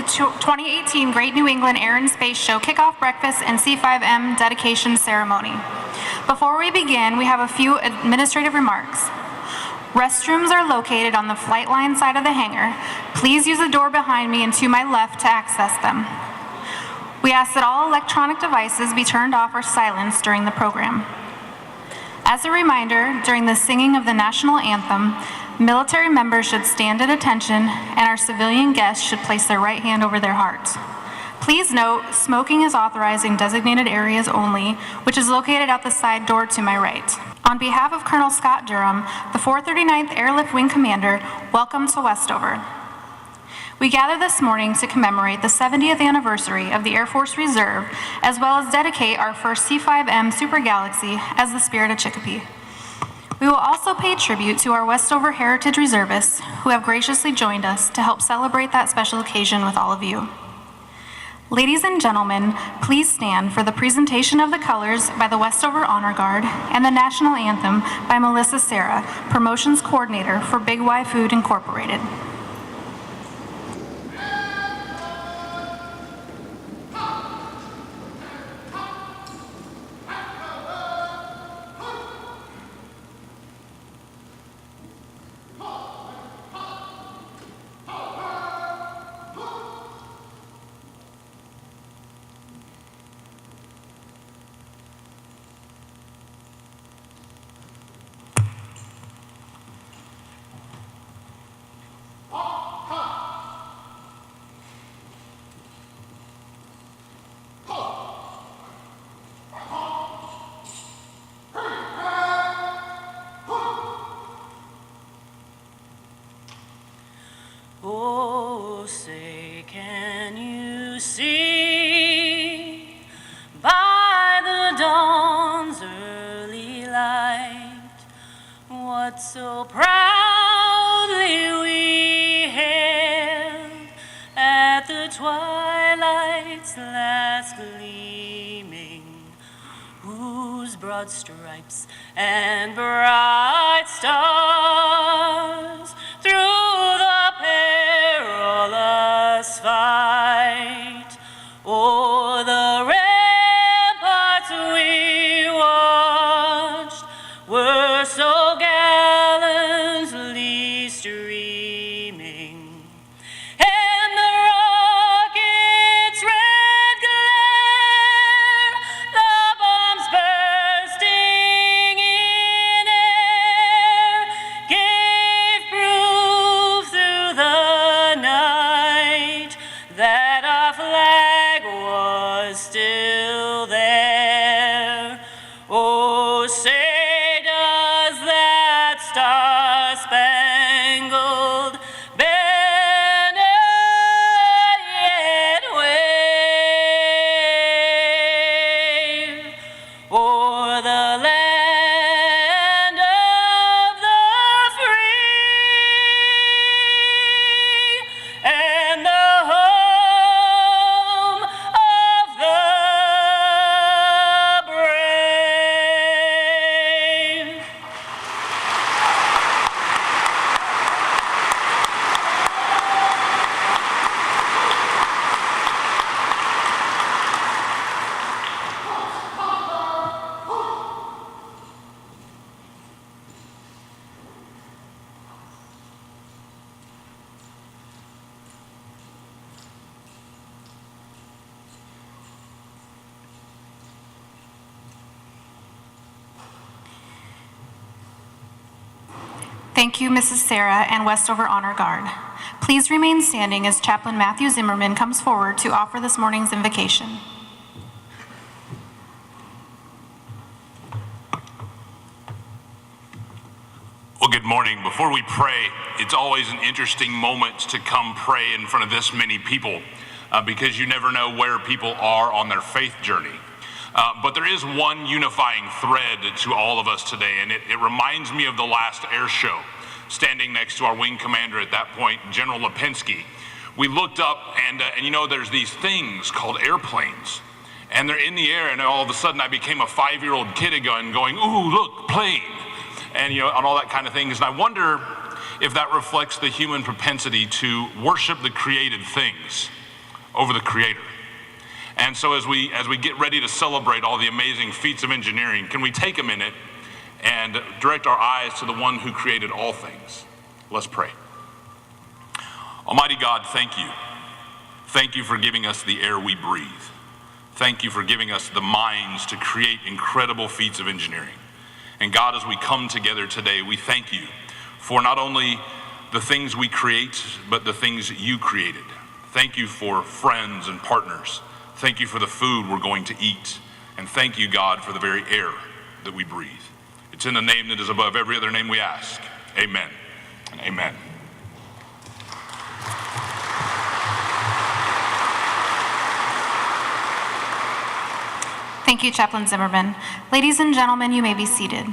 2018 Great New England Air and Space Show Kickoff Breakfast and C5M Dedication Ceremony. Before we begin, we have a few administrative remarks. Restrooms are located on the flight line side of the hangar. Please use the door behind me and to my left to access them. We ask that all electronic devices be turned off or silenced during the program. As a reminder, during the singing of the national anthem, military members should stand at attention and our civilian guests should place their right hand over their heart. Please note, smoking is authorized in designated areas only, which is located out the side door to my right. On behalf of Colonel Scott Durham, the 439th Airlift Wing Commander, welcome to Westover. We gather this morning to commemorate the 70th anniversary of the Air Force Reserve, as well as dedicate our first C5M Super Galaxie as the Spirit of Chicopee. We will also pay tribute to our Westover Heritage Reservists who have graciously joined us to help celebrate that special occasion with all of you. Ladies and gentlemen, please stand for the presentation of the colors by the Westover Honor Guard and the National Anthem by Melissa Serra, Promotions Coordinator for Big Y Food Incorporated. Oh, say, can you see by the dawn's early light what so proudly we hailed at the twilight's last gleaming, whose broad stripes and bright stars through the perilous fight o'er the ramparts we watched were so gallantly streaming, and the rocket's red glare, the bombs bursting in air, gave proof through the night that our flag was still there. Oh, say does that star-spangled banner yet wave o'er the land of the free and the home of the brave? Thank you, Mrs. Serra and Westover Honor Guard. Please remain standing as Chaplain Matthew Zimmerman comes forward to offer this morning's invocation. Well, good morning. Before we pray, it's always an interesting moment to come pray in front of this many people because you never know where people are on their faith journey. But there is one unifying thread to all of us today, and it reminds me of the last air show. Standing next to our wing commander at that point, General Lipinski, we looked up and you know, there's these things called airplanes, and they're in the air, and all of a sudden I became a 5-year-old kid again going, ooh, look, plane, and you know, and all that kind of things. And I wonder if that reflects the human propensity to worship the created things over the Creator. And so as we get ready to celebrate all the amazing feats of engineering, can we take a minute and direct our eyes to the one who created all things? Let's pray. Almighty God, thank you. Thank you for giving us the air we breathe. Thank you for giving us the minds to create incredible feats of engineering. And God, as we come together today, we thank you for not only the things we create, but the things you created. Thank you for friends and partners. Thank you for the food we're going to eat. And thank you, God, for the very air that we breathe. It's in the name that is above every other name we ask. Amen and amen. Thank you, Chaplain Zimmerman. Ladies and gentlemen, you may be seated.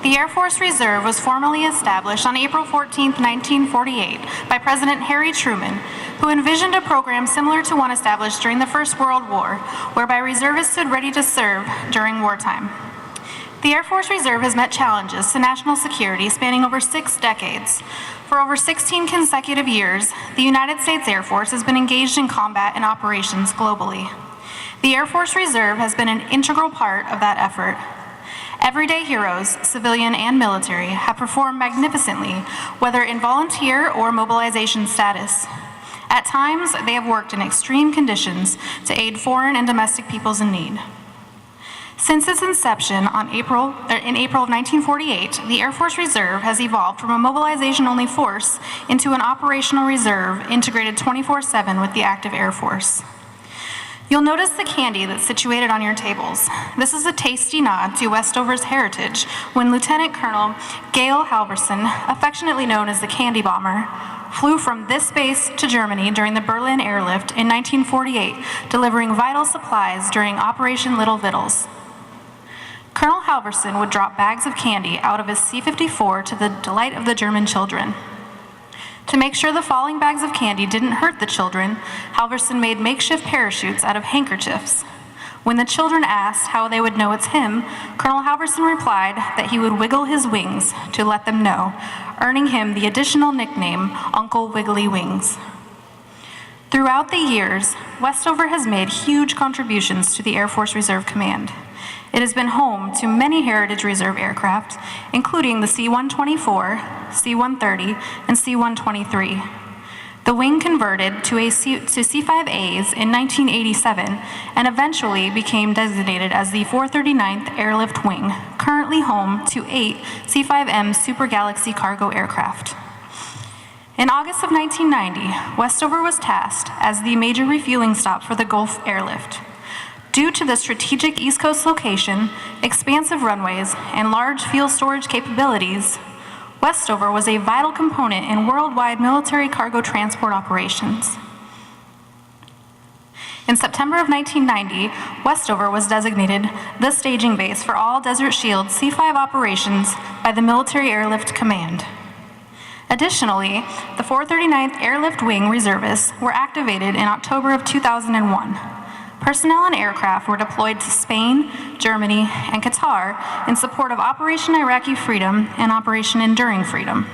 The Air Force Reserve was formally established on April 14, 1948, by President Harry Truman, who envisioned a program similar to one established during the First World War, whereby reservists stood ready to serve during wartime. The Air Force Reserve has met challenges to national security spanning over 6 decades. For over 16 consecutive years, the United States Air Force has been engaged in combat and operations globally. The Air Force Reserve has been an integral part of that effort. Everyday heroes, civilian and military, have performed magnificently, whether in volunteer or mobilization status. At times, they have worked in extreme conditions to aid foreign and domestic peoples in need. Since its inception in April of 1948, the Air Force Reserve has evolved from a mobilization-only force into an operational reserve integrated 24/7 with the active Air Force. You'll notice the candy that's situated on your tables. This is a tasty nod to Westover's heritage when Lieutenant Colonel Gail Halverson, affectionately known as the Candy Bomber, flew from this base to Germany during the Berlin airlift in 1948, delivering vital supplies during Operation Little Vittles. Colonel Halverson would drop bags of candy out of his C-54 to the delight of the German children. To make sure the falling bags of candy didn't hurt the children, Halverson made makeshift parachutes out of handkerchiefs. When the children asked how they would know it's him, Colonel Halverson replied that he would wiggle his wings to let them know, earning him the additional nickname Uncle Wiggly Wings. Throughout the years, Westover has made huge contributions to the Air Force Reserve Command. It has been home to many Heritage Reserve aircraft, including the C-124, C-130, and C-123. The wing converted to C-5As in 1987 and eventually became designated as the 439th Airlift Wing, currently home to 8 C-5M Super Galaxie cargo aircraft. In August of 1990, Westover was tasked as the major refueling stop for the Gulf Airlift. Due to the strategic East Coast location, expansive runways, and large fuel storage capabilities, Westover was a vital component in worldwide military cargo transport operations. In September of 1990, Westover was designated the staging base for all Desert Shield C-5 operations by the Military Airlift Command. Additionally, the 439th Airlift Wing reservists were activated in October of 2001. Personnel and aircraft were deployed to Spain, Germany, and Qatar in support of Operation Iraqi Freedom and Operation Enduring Freedom.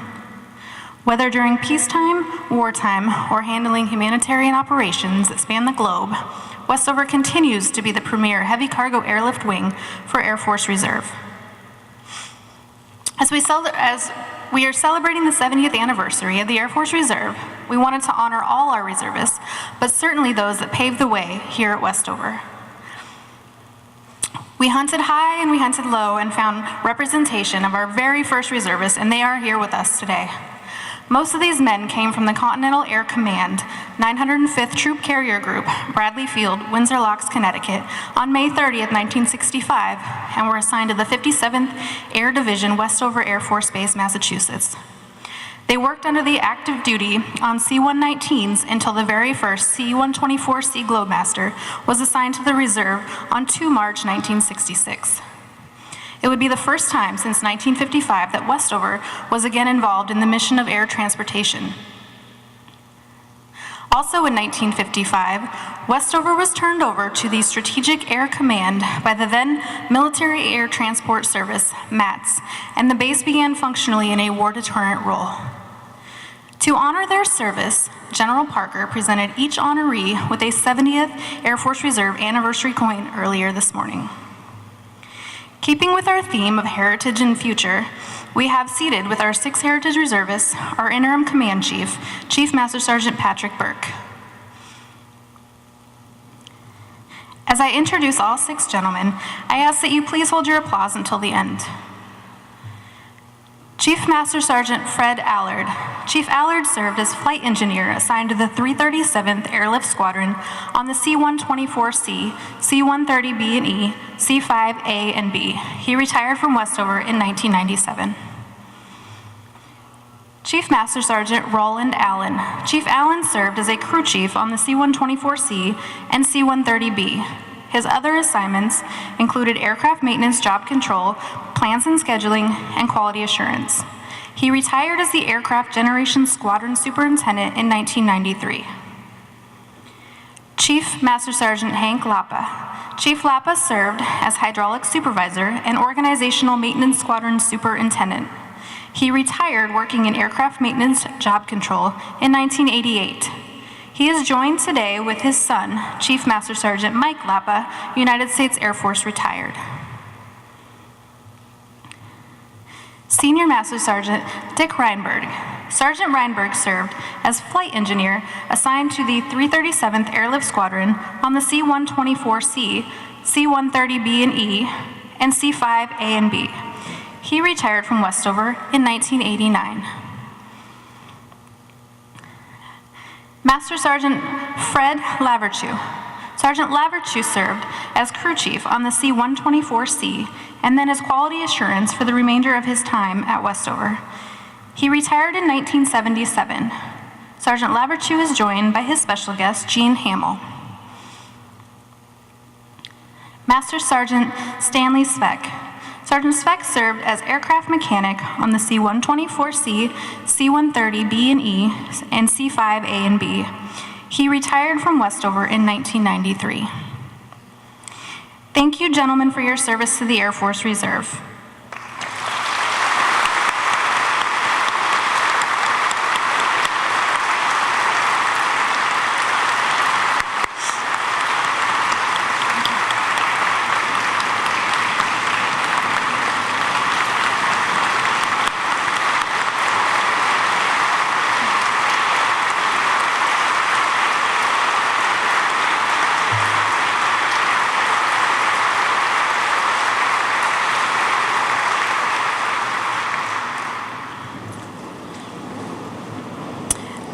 Whether during peacetime, wartime, or handling humanitarian operations that span the globe, Westover continues to be the premier heavy cargo airlift wing for Air Force Reserve. As we are celebrating the 70th anniversary of the Air Force Reserve, we wanted to honor all our reservists, but certainly those that paved the way here at Westover. We hunted high and we hunted low and found representation of our very first reservists, and they are here with us today. Most of these men came from the Continental Air Command, 905th Troop Carrier Group, Bradley Field, Windsor Locks, Connecticut, on May 30th, 1965, and were assigned to the 57th Air Division, Westover Air Force Base, Massachusetts. They worked under the active duty on C-119s until the very first C-124C Globemaster was assigned to the reserve on 2 March 1966. It would be the first time since 1955 that Westover was again involved in the mission of air transportation. Also in 1955, Westover was turned over to the Strategic Air Command by the then Military Air Transport Service, MATS, and the base began functionally in a war deterrent role. To honor their service, General Parker presented each honoree with a 70th Air Force Reserve anniversary coin earlier this morning. Keeping with our theme of heritage and future, we have seated with our 6 Heritage Reservists, our Interim Command Chief, Chief Master Sergeant Patrick Burke. As I introduce all 6 gentlemen, I ask that you please hold your applause until the end. Chief Master Sergeant Fred Allard. Chief Allard served as flight engineer assigned to the 337th Airlift Squadron on the C-124C, C-130B and E, C-5A and B. He retired from Westover in 1997. Chief Master Sergeant Roland Allen. Chief Allen served as a crew chief on the C-124C and C-130B. His other assignments included aircraft maintenance, job control, plans and scheduling, and quality assurance. He retired as the Aircraft Generation Squadron Superintendent in 1993. Chief Master Sergeant Hank Lapa. Chief Lapa served as Hydraulic Supervisor and Organizational Maintenance Squadron Superintendent. He retired working in aircraft maintenance job control in 1988. He is joined today with his son, Chief Master Sergeant Mike Lapa, United States Air Force retired. Senior Master Sergeant Dick Reinberg. Sergeant Reinberg served as flight engineer assigned to the 337th Airlift Squadron on the C-124C, C-130B and E, and C-5A and B. He retired from Westover in 1989. Master Sergeant Fred Laverchu. Sergeant Laverchu served as crew chief on the C-124C and then as quality assurance for the remainder of his time at Westover. He retired in 1977. Sergeant Laverchu is joined by his special guest, Gene Hamill. Master Sergeant Stanley Speck. Sergeant Speck served as aircraft mechanic on the C-124C, C-130B and E, and C-5A and B. He retired from Westover in 1993. Thank you, gentlemen, for your service to the Air Force Reserve.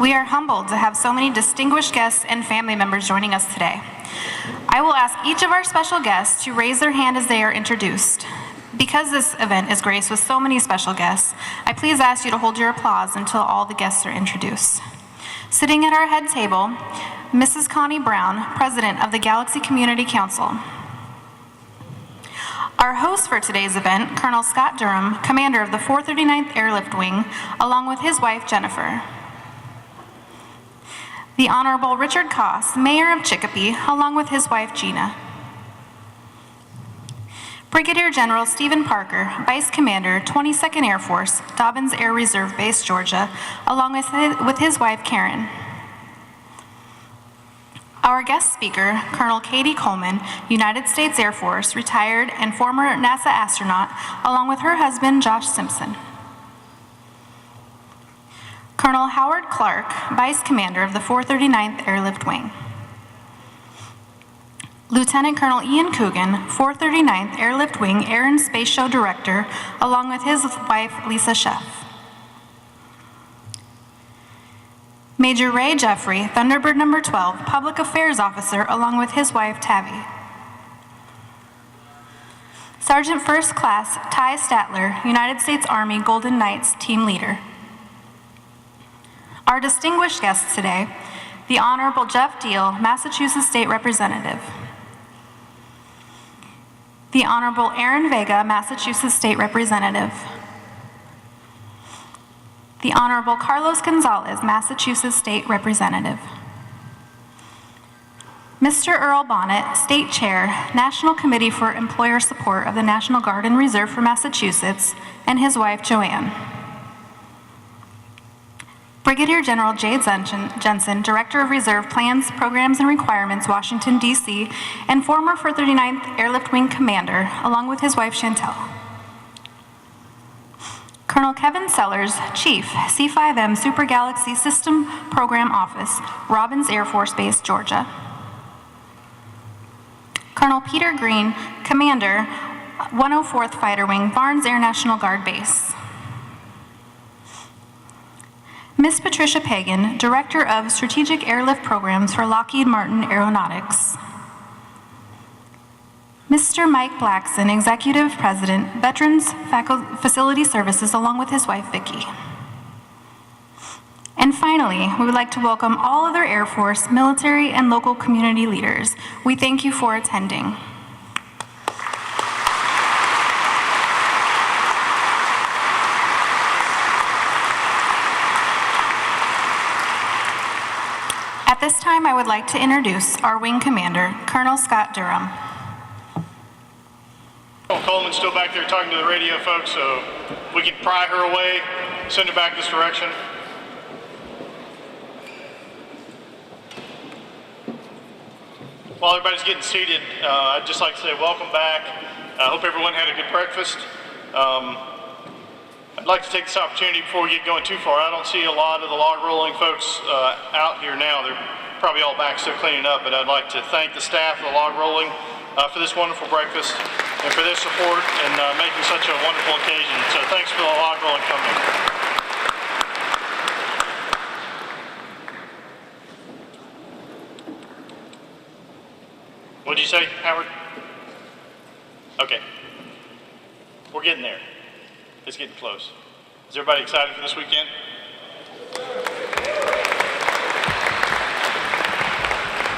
We are humbled to have so many distinguished guests and family members joining us today. I will ask each of our special guests to raise their hand as they are introduced. Because this event is graced with so many special guests, I please ask you to hold your applause until all the guests are introduced. Sitting at our head table, Mrs. Connie Brown, President of the Galaxie Community Council. Our host for today's event, Colonel Scott Durham, Commander of the 439th Airlift Wing, along with his wife, Jennifer. The Honorable Richard Koss, Mayor of Chicopee, along with his wife, Gina. Brigadier General Stephen Parker, Vice Commander, 22nd Air Force, Dobbins Air Reserve Base, Georgia, along with his wife, Karen. Our guest speaker, Colonel Cady Coleman, United States Air Force, retired and former NASA astronaut, along with her husband, Josh Simpson. Colonel Howard Clark, Vice Commander of the 439th Airlift Wing. Lieutenant Colonel Ian Coogan, 439th Airlift Wing Air and Space Show Director, along with his wife, Lisa Sheff. Major Ray Jeffrey, Thunderbird No. 12, Public Affairs Officer, along with his wife, Tabby. Sergeant First Class Ty Statler, United States Army Golden Knights Team Leader. Our distinguished guests today, the Honorable Jeff Deal, Massachusetts State Representative. The Honorable Aaron Vega, Massachusetts State Representative. The Honorable Carlos Gonzalez, Massachusetts State Representative. Mr. Earl Bonnet, State Chair, National Committee for Employer Support of the National Guard and Reserve for Massachusetts, and his wife, Joanne. Brigadier General Jade Jensen, Director of Reserve Plans, Programs, and Requirements, Washington, D.C., and former 439th Airlift Wing Commander, along with his wife, Chantel. Colonel Kevin Sellers, Chief, C5M Super Galaxie System Program Office, Robbins Air Force Base, Georgia. Colonel Peter Green, Commander, 104th Fighter Wing, Barnes Air National Guard Base. Ms. Patricia Pagan, Director of Strategic Airlift Programs for Lockheed Martin Aeronautics. Mr. Mike Blackson, Executive President, Veterans Facility Services, along with his wife, Vicki. And finally, we would like to welcome all other Air Force, military, and local community leaders. We thank you for attending. At this time, I would like to introduce our wing commander, Colonel Scott Durham. Coleman's still back there talking to the radio folks, so we can pry her away, send her back this direction. While everybody's getting seated, I'd just like to say welcome back. I hope everyone had a good breakfast. I'd like to take this opportunity before we get going too far. I don't see a lot of the log rolling folks out here now. They're probably all back still cleaning up, but I'd like to thank the staff of the log rolling for this wonderful breakfast and for their support and making such a wonderful occasion. So thanks for the log rolling company. What'd you say, Howard? Okay. We're getting there. It's getting close. Is everybody excited for this weekend?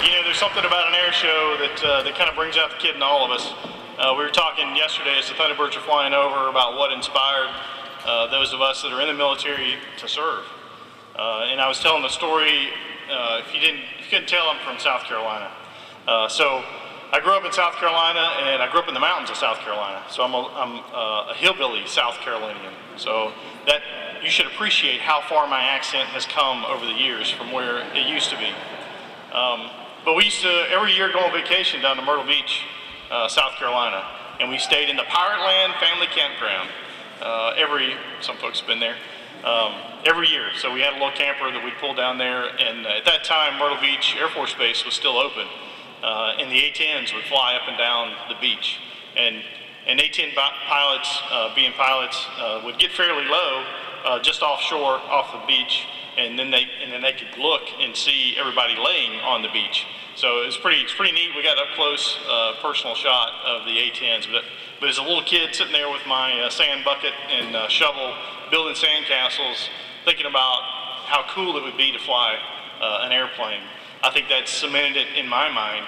You know, there's something about an air show that kind of brings out the kid in all of us. We were talking yesterday as the Thunderbirds were flying over about what inspired those of us that are in the military to serve. And I was telling the story, if you couldn't tell, I'm from South Carolina. So I grew up in South Carolina, and I grew up in the mountains of South Carolina. So I'm a hillbilly South Carolinian. So that you should appreciate how far my accent has come over the years from where it used to be. But we used to every year go on vacation down to Myrtle Beach, South Carolina, and we stayed in the Pirate Land Family Campground. Some folks have been there. Every year. So we had a little camper that we'd pull down there, and at that time Myrtle Beach Air Force Base was still open. And the A-10s would fly up and down the beach. And A-10 pilots, being pilots, would get fairly low just offshore, off the beach, and then they could look and see everybody laying on the beach. So it's pretty neat. We got up close, personal shot of the A-10s. But as a little kid sitting there with my sand bucket and shovel, building sand castles, thinking about how cool it would be to fly an airplane, I think that cemented it in my mind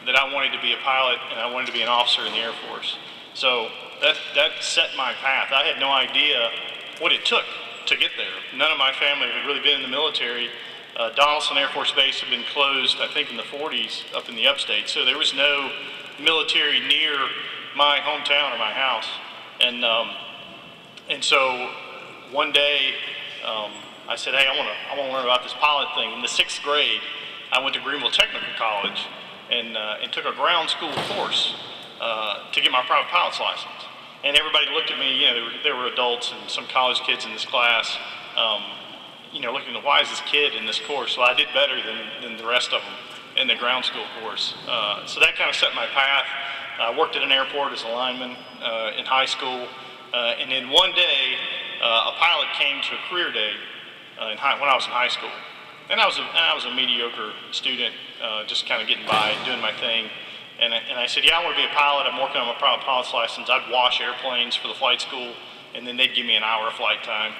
that I wanted to be a pilot and I wanted to be an officer in the Air Force. So that set my path. I had no idea what it took to get there. None of my family had really been in the military. Donaldson Air Force Base had been closed, I think, in the 40s up in the upstate. So there was no military near my hometown or my house. And so one day I said, hey, I want to learn about this pilot thing. In the 6th grade, I went to Greenville Technical College and took a ground school course to get my private pilot's license. And everybody looked at me, you know, there were adults and some college kids in this class, you know, looking at why is this kid in this course? Well, I did better than the rest of them in the ground school course. So that kind of set my path. I worked at an airport as a lineman in high school. And then one day, a pilot came to a career day when I was in high school. And I was a mediocre student, just kind of getting by, doing my thing. And I said, yeah, I want to be a pilot. I'm working on my private pilot's license. I'd wash airplanes for the flight school, and then they'd give me an hour of flight time.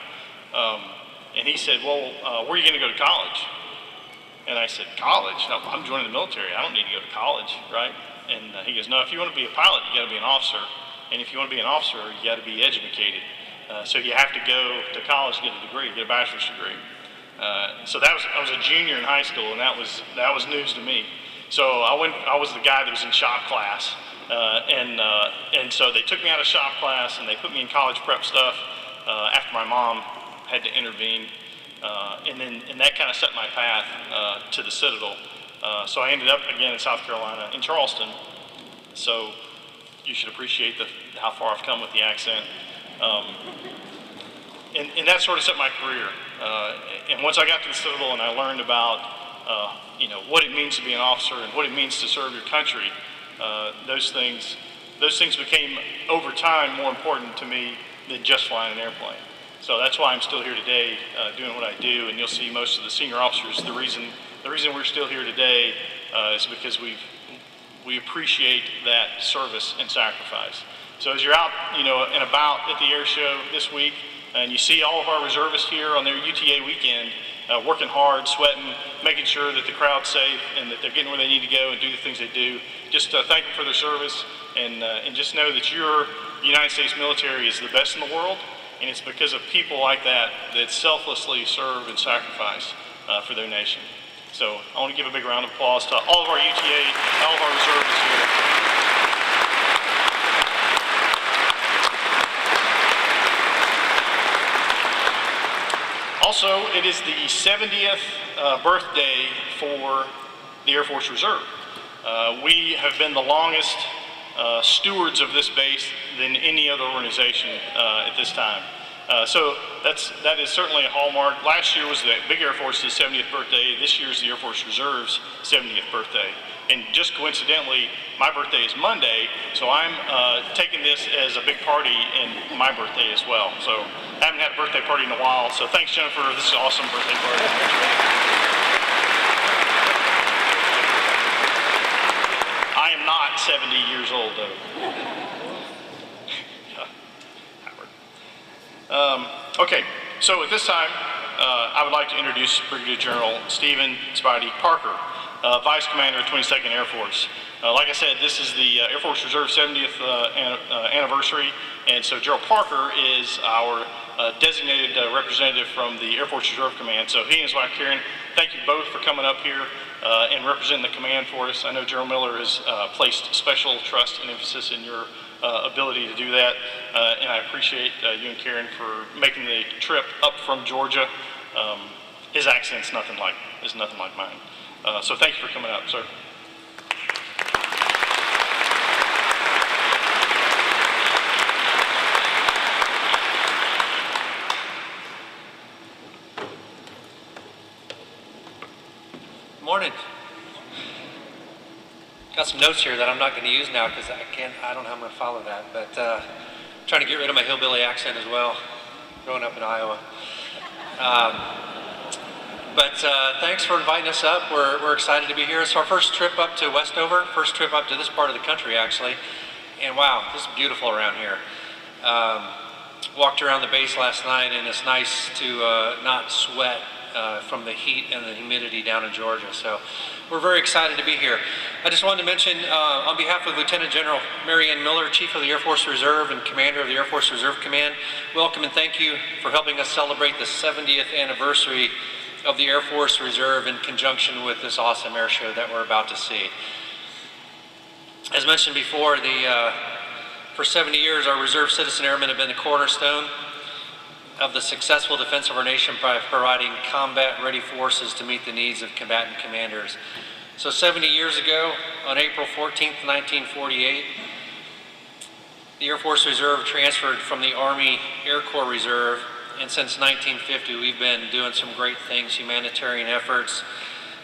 And he said, well, where are you going to go to college? And I said, college? No, I'm joining the military. I don't need to go to college, right? And he goes, no, if you want to be a pilot, you got to be an officer. And if you want to be an officer, you got to be educated. So you have to go to college to get a degree, get a bachelor's degree. So I was a junior in high school, and that was news to me. So I was the guy that was in shop class, and so they took me out of shop class and they put me in college prep stuff after my mom had to intervene. and that kind of set my path to the Citadel. So I ended up again in South Carolina, in Charleston. So you should appreciate how far I've come with the accent. And that sort of set my career. And once I got to the Citadel and I learned about what it means to be an officer and what it means to serve your country, those things became over time more important to me than just flying an airplane. So that's why I'm still here today doing what I do, and you'll see most of the senior officers. The reason we're still here today is because we appreciate that service and sacrifice. So as you're out, and about at the air show this week, and you see all of our reservists here on their UTA weekend, working hard, sweating, making sure that the crowd's safe and that they're getting where they need to go and do the things they do. Just thank them for their service, and just know that your United States military is the best in the world, and it's because of people like that that selflessly serve and sacrifice for their nation. So I want to give a big round of applause to all of our UTA, all of our reservists here. Also, it is the 70th birthday for the Air Force Reserve. We have been the longest stewards of this base than any other organization at this time. So that is certainly a hallmark. Last year was the Big Air Force's 70th birthday. This year's the Air Force Reserve's 70th birthday. And just coincidentally, my birthday is Monday, so I'm taking this as a big party in my birthday as well. So I haven't had a birthday party in a while, so thanks, Jennifer. This is an awesome birthday party. I am not 70 years old, though. Okay, so at this time, I would like to introduce Brigadier General Stephen Spidey Parker, Vice Commander of 22nd Air Force. Like I said, this is the Air Force Reserve 70th anniversary, and so General Parker is our designated representative from the Air Force Reserve Command. So he and his wife Karen, thank you both for coming up here and representing the command for us. I know General Miller has placed special trust and emphasis in your ability to do that, and I appreciate you and Karen for making the trip up from Georgia. His accent's nothing like mine. So thank you for coming up, sir. Morning. Got some notes here that I'm not going to use now because I don't know how I'm going to follow that, but trying to get rid of my hillbilly accent as well, growing up in Iowa. But thanks for inviting us up. We're excited to be here. It's our first trip up to Westover, first trip up to this part of the country actually, and wow, this is beautiful around here. Walked around the base last night, and it's nice to not sweat from the heat and the humidity down in Georgia. So we're very excited to be here. I just wanted to mention on behalf of Lieutenant General Mary Ann Miller, Chief of the Air Force Reserve and Commander of the Air Force Reserve Command, welcome and thank you for helping us celebrate the 70th anniversary of the Air Force Reserve in conjunction with this awesome air show that we're about to see. As mentioned before, for 70 years our Reserve Citizen Airmen have been the cornerstone of the successful defense of our nation by providing combat-ready forces to meet the needs of combatant commanders. So 70 years ago, on April 14th, 1948, the Air Force Reserve transferred from the Army Air Corps Reserve, and since 1950 we've been doing some great things, humanitarian efforts,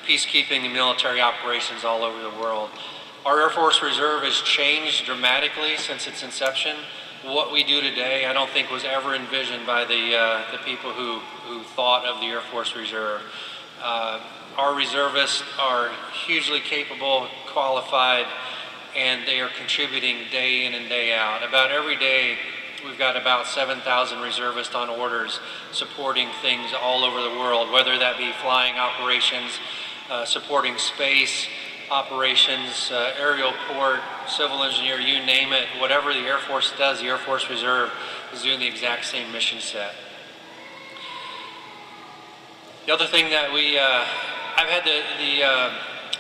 peacekeeping and military operations all over the world. Our Air Force Reserve has changed dramatically since its inception. What we do today, I don't think was ever envisioned by the people who thought of the Air Force Reserve. Our reservists are hugely capable, qualified, and they are contributing day in and day out. About every day, we've got about 7,000 reservists on orders supporting things all over the world, whether that be flying operations, supporting space operations, aerial port, civil engineer, you name it. Whatever the Air Force does, the Air Force Reserve is doing the exact same mission set. The other thing that I've had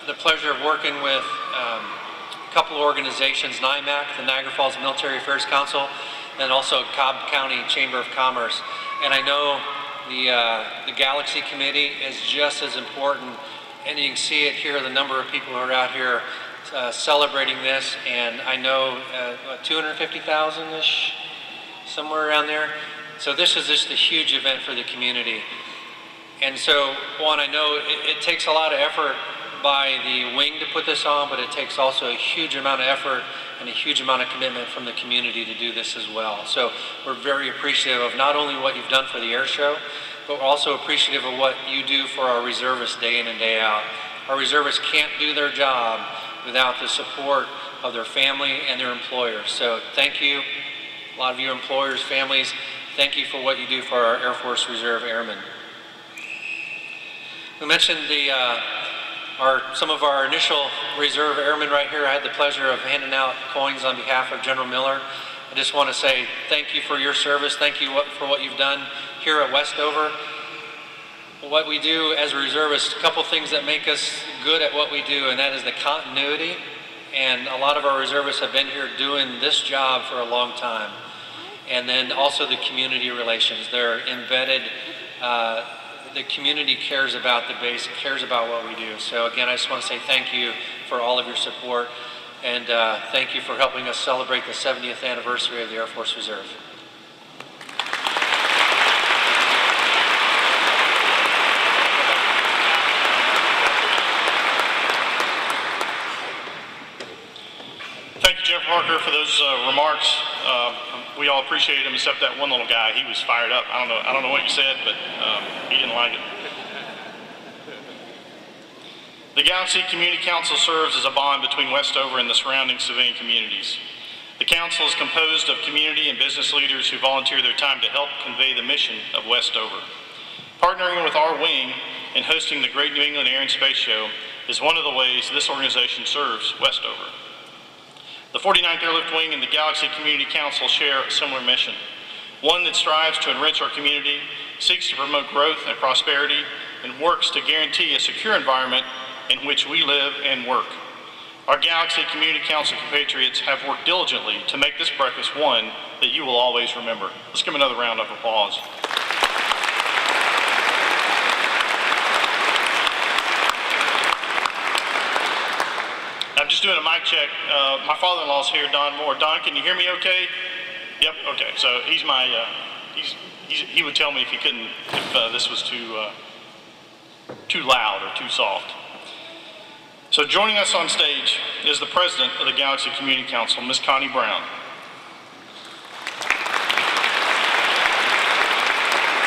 the pleasure of working with a couple of organizations, NIMAC, the Niagara Falls Military Affairs Council, and also Cobb County Chamber of Commerce. And I know The Galaxie committee is just as important, and you can see it here, the number of people who are out here celebrating this, and I know 250,000-ish, somewhere around there. So this is just a huge event for the community. And so, I know it takes a lot of effort by the wing to put this on, but it takes also a huge amount of effort and a huge amount of commitment from the community to do this as well. So we're very appreciative of not only what you've done for the air show, but we're also appreciative of what you do for our reservists day in and day out. Our reservists can't do their job without the support of their family and their employers. So thank you, a lot of you employers, families, thank you for what you do for our Air Force Reserve Airmen. We mentioned some of our initial reserve airmen right here. I had the pleasure of handing out coins on behalf of General Miller. I just want to say thank you for your service. Thank you for what you've done here at Westover. What we do as reservists, a couple things that make us good at what we do, and that is the continuity. And a lot of our reservists have been here doing this job for a long time. And then also the community relations. They're embedded. The community cares about the base, cares about what we do. So again, I just want to say thank you for all of your support, and thank you for helping us celebrate the 70th anniversary of the Air Force Reserve. Thank you, Jeff Parker, for those remarks. We all appreciate him, except that one little guy. He was fired up. I don't know what you said, but he didn't like it. The Galaxie Community Council serves as a bond between Westover and the surrounding civilian communities. The council is composed of community and business leaders who volunteer their time to help convey the mission of Westover. Partnering with our wing in hosting the Great New England Air and Space Show is one of the ways this organization serves Westover. The 49th Airlift Wing and the Galaxie Community Council share a similar mission, one that strives to enrich our community, seeks to promote growth and prosperity, and works to guarantee a secure environment in which we live and work. Our Galaxie Community Council compatriots have worked diligently to make this breakfast one that you will always remember. Let's give them another round of applause. I'm just doing a mic check. My father-in-law's here, Don Moore. Don, can you hear me okay? Yep, okay. So he's my, he would tell me if this was too loud or too soft. So joining us on stage is the president of the Galaxie Community Council, Ms. Connie Brown.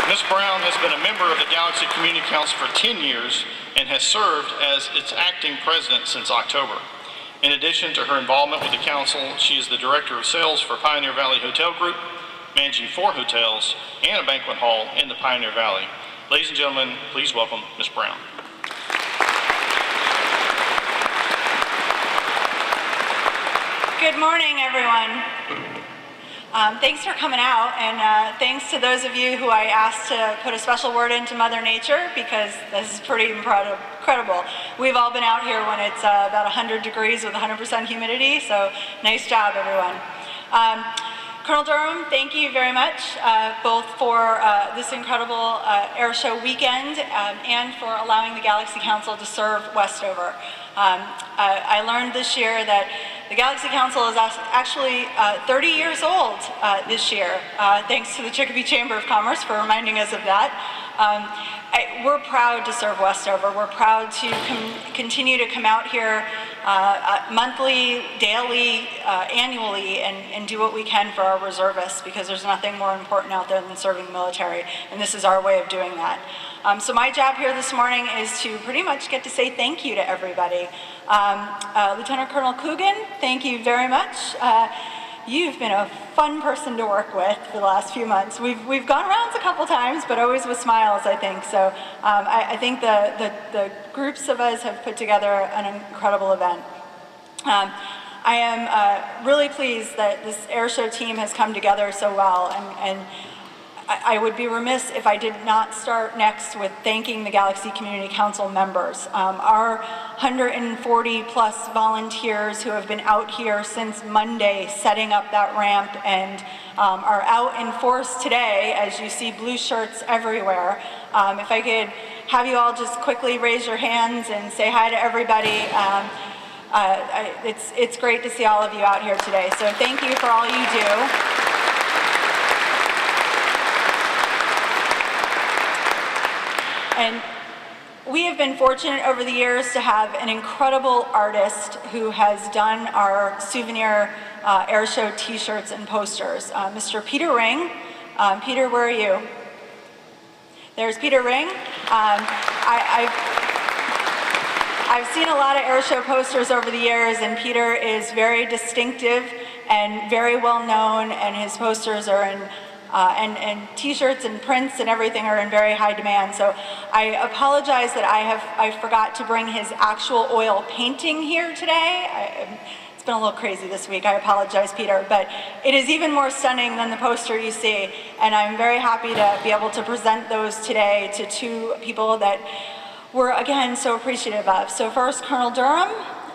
Ms. Brown has been a member of the Galaxie Community Council for 10 years and has served as its acting president since October. In addition to her involvement with the council, she is the director of sales for Pioneer Valley Hotel Group, managing 4 hotels and a banquet hall in the Pioneer Valley. Ladies and gentlemen, please welcome Ms. Brown. Good morning, everyone. Thanks for coming out, and thanks to those of you who I asked to put a special word into Mother Nature, because this is pretty incredible. We've all been out here when it's about 100 degrees with 100% humidity, so nice job, everyone. Colonel Durham, thank you very much, both for this incredible air show weekend and for allowing the Galaxie Council to serve Westover. I learned this year that the Galaxie Council is actually 30 years old this year, thanks to the Chicopee Chamber of Commerce for reminding us of that. We're proud to serve Westover. We're proud to continue to come out here monthly, daily, annually, and do what we can for our reservists, because there's nothing more important out there than serving the military, and this is our way of doing that. So my job here this morning is to pretty much get to say thank you to everybody. Lieutenant Colonel Coogan, thank you very much. You've been a fun person to work with for the last few months. We've gone rounds a couple times, but always with smiles, I think. So I think the groups of us have put together an incredible event. I am really pleased that this air show team has come together so well, and I would be remiss if I did not start next with thanking the Galaxie Community Council members. Our 140 plus volunteers who have been out here since Monday setting up that ramp and are out in force today, as you see blue shirts everywhere. If I could have you all just quickly raise your hands and say hi to everybody. It's great to see all of you out here today, so thank you for all you do. And we have been fortunate over the years to have an incredible artist who has done our souvenir air show t-shirts and posters. Mr. Peter Ring. Peter, where are you? There's Peter Ring. I've seen a lot of air show posters over the years, and Peter is very distinctive and very well known, and his posters are in and t-shirts and prints and everything are in very high demand. So I apologize that I forgot to bring his actual oil painting here today. It's been a little crazy this week. I apologize, Peter, but it is even more stunning than the poster you see, and I'm very happy to be able to present those today to two people that we're, again, so appreciative of. So first, Colonel Durham,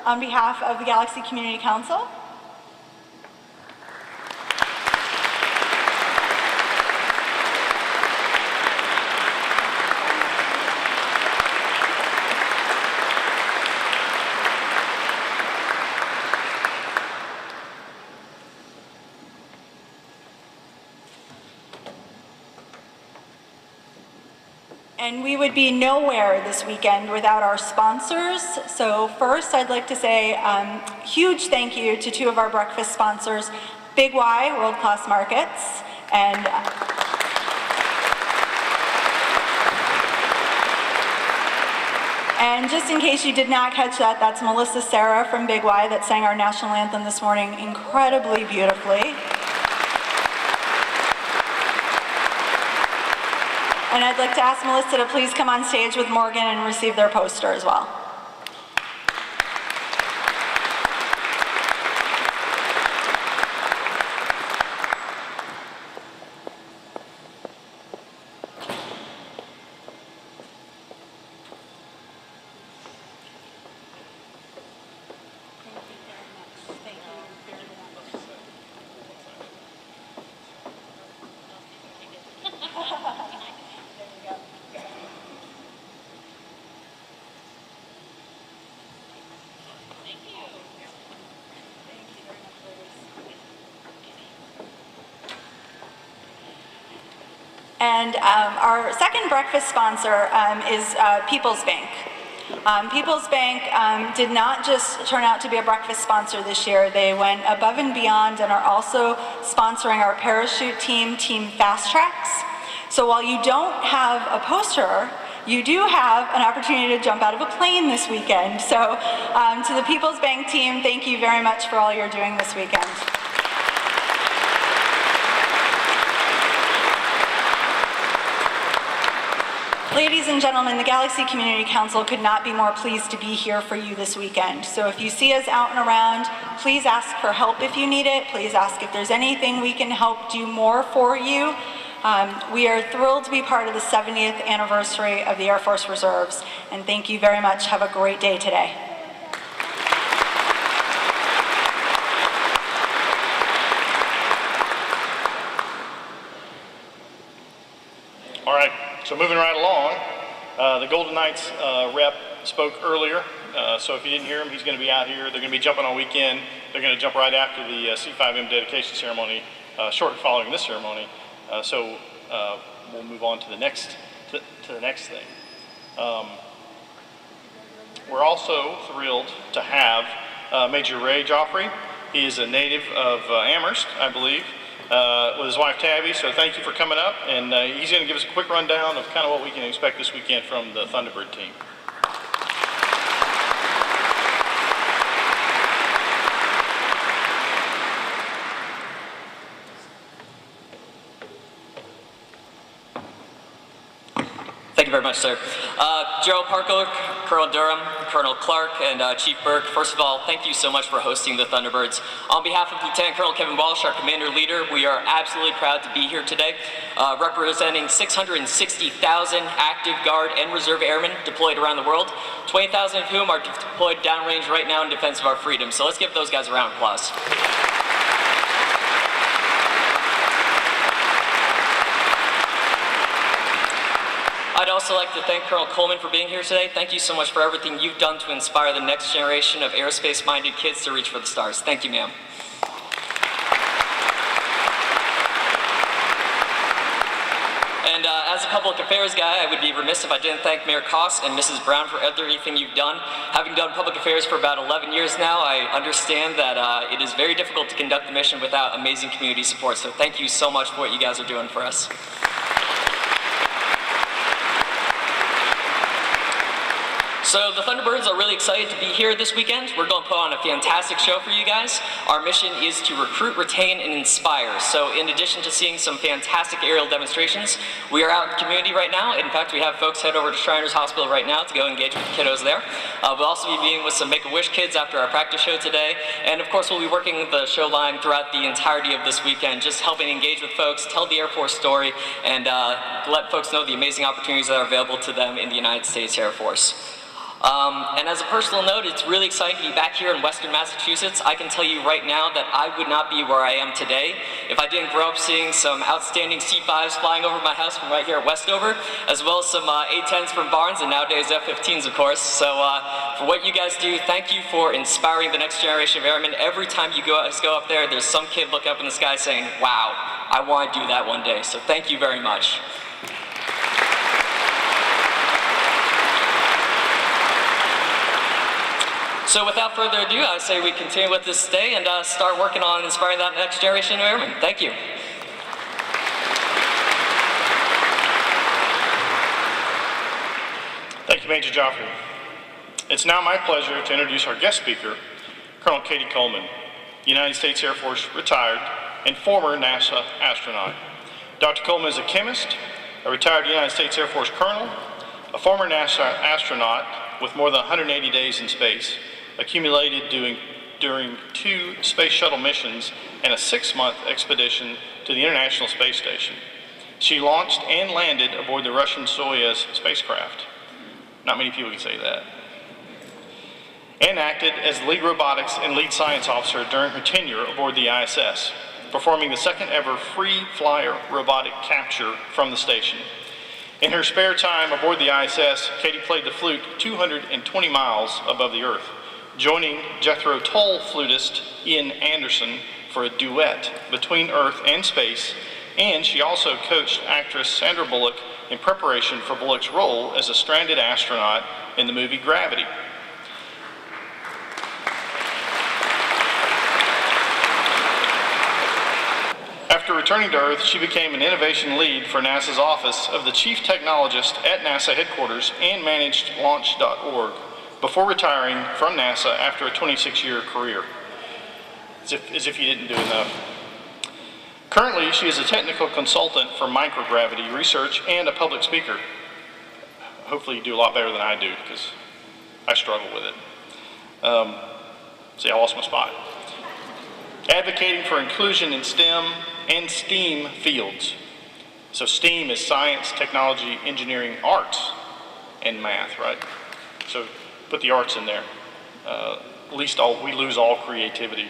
on behalf of the Galaxie Community Council. And we would be nowhere this weekend without our sponsors. So first, I'd like to say huge thank you to two of our breakfast sponsors, Big Y, World Class Markets, and just in case you did not catch that, that's Melissa Sarah from Big Y that sang our national anthem this morning incredibly beautifully. And I'd like to ask Melissa to please come on stage with Morgan and receive their poster as well. And our second breakfast sponsor is People's Bank. People's Bank did not just turn out to be a breakfast sponsor this year. They went above and beyond and are also sponsoring our parachute team, Team Fast Tracks. So while you don't have a poster, you do have an opportunity to jump out of a plane this weekend. So to the People's Bank team, thank you very much for all you're doing this weekend. Ladies and gentlemen, the Galaxie Community Council could not be more pleased to be here for you this weekend. So if you see us out and around, please ask for help if you need it. Please ask if there's anything we can help do more for you. We are thrilled to be part of the 70th anniversary of the Air Force Reserves, and thank you very much. Have a great day today. All right, so moving right along, the Golden Knights rep spoke earlier, so if you didn't hear him, he's going to be out here. They're going to be jumping on weekend. They're going to jump right after the C5M dedication ceremony, shortly following this ceremony. So we'll move on to the next thing. We're also thrilled to have Major Ray Joffrey. He is a native of Amherst, I believe, with his wife Tabby. So thank you for coming up, and he's going to give us a quick rundown of kind of what we can expect this weekend from the Thunderbird team. Thank you very much, sir. Gerald Parker, Colonel Durham, Colonel Clark, and Chief Burke, first of all, thank you so much for hosting the Thunderbirds. On behalf of Lieutenant Colonel Kevin Walsh, our commander leader, we are absolutely proud to be here today, representing 660,000 active Guard and Reserve Airmen deployed around the world, 20,000 of whom are deployed downrange right now in defense of our freedom. So let's give those guys a round of applause. I'd also like to thank Colonel Coleman for being here today. Thank you so much for everything you've done to inspire the next generation of aerospace-minded kids to reach for the stars. Thank you, ma'am. And as a public affairs guy, I would be remiss if I didn't thank Mayor Koss and Mrs. Brown for everything you've done. Having done public affairs for about 11 years now, I understand that it is very difficult to conduct the mission without amazing community support. So thank you so much for what you guys are doing for us. So the Thunderbirds are really excited to be here this weekend. We're going to put on a fantastic show for you guys. Our mission is to recruit, retain, and inspire. So in addition to seeing some fantastic aerial demonstrations, we are out in the community right now. In fact, we have folks head over to Shriners Hospital right now to go engage with the kiddos there. We'll also be meeting with some Make-A-Wish kids after our practice show today. And of course, we'll be working the show line throughout the entirety of this weekend, just helping engage with folks, tell the Air Force story, and let folks know the amazing opportunities that are available to them in the United States Air Force. And as a personal note, it's really exciting to be back here in Western Massachusetts. I can tell you right now that I would not be where I am today if I didn't grow up seeing some outstanding C-5s flying over my house from right here at Westover, as well as some A-10s from Barnes, and nowadays F-15s, of course. So for what you guys do, thank you for inspiring the next generation of airmen. Every time you go up there, there's some kid looking up in the sky saying, wow, I want to do that one day. So thank you very much. So without further ado, I say we continue with this day and start working on inspiring that next generation of airmen. Thank you. Thank you, Major Joffrey. It's now my pleasure to introduce our guest speaker, Colonel Cady Coleman, United States Air Force retired and former NASA astronaut. Dr. Coleman is a chemist, a retired United States Air Force colonel, a former NASA astronaut with more than 180 days in space, accumulated during 2 space shuttle missions and a 6-month expedition to the International Space Station. She launched and landed aboard the Russian Soyuz spacecraft. Not many people can say that. And acted as the lead robotics and lead science officer during her tenure aboard the ISS, performing the second ever free flyer robotic capture from the station. In her spare time aboard the ISS, Cady played the flute 220 miles above the Earth, joining Jethro Tull flutist Ian Anderson for a duet between Earth and space, and she also coached actress Sandra Bullock in preparation for Bullock's role as a stranded astronaut in the movie Gravity. After returning to Earth, she became an innovation lead for NASA's Office of the Chief Technologist at NASA headquarters and managed Launch.org before retiring from NASA after a 26-year career. As if you didn't do enough. Currently, she is a technical consultant for microgravity research and a public speaker. Hopefully you do a lot better than I do, because I struggle with it. See, I lost my spot. Advocating for inclusion in STEM and STEAM fields. So STEAM is science, technology, engineering, arts, and math, right? So put the arts in there. At least we lose all creativity.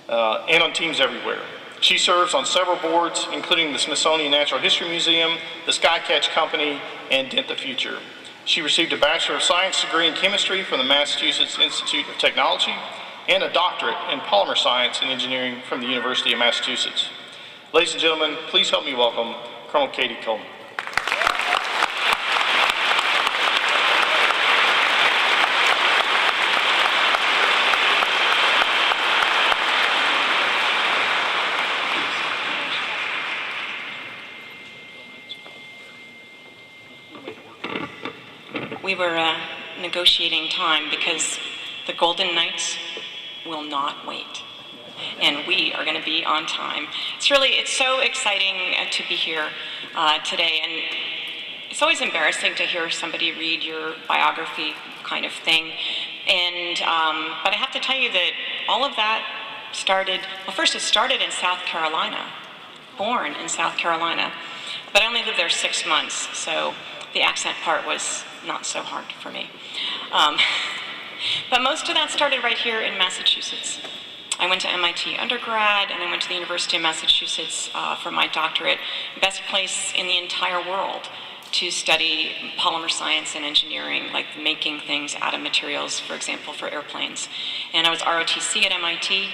And on teams everywhere. She serves on several boards, including the Smithsonian Natural History Museum, the Skycatch Company, and Dent the Future. She received a Bachelor of Science degree in chemistry from the Massachusetts Institute of Technology and a doctorate in polymer science and engineering from the University of Massachusetts. Ladies and gentlemen, please help me welcome Colonel Cady Coleman. We were negotiating time because the Golden Knights will not wait. And we are going to be on time. It's so exciting to be here today. And it's always embarrassing to hear somebody read your biography kind of thing. And, but I have to tell you that all of that started, well, first it started in South Carolina, born in South Carolina, but I only lived there 6 months, so the accent part was not so hard for me. But most of that started right here in Massachusetts. I went to MIT undergrad, and I went to the University of Massachusetts for my doctorate. Best place in the entire world to study polymer science and engineering, like making things out of materials, for example, for airplanes. And I was ROTC at MIT,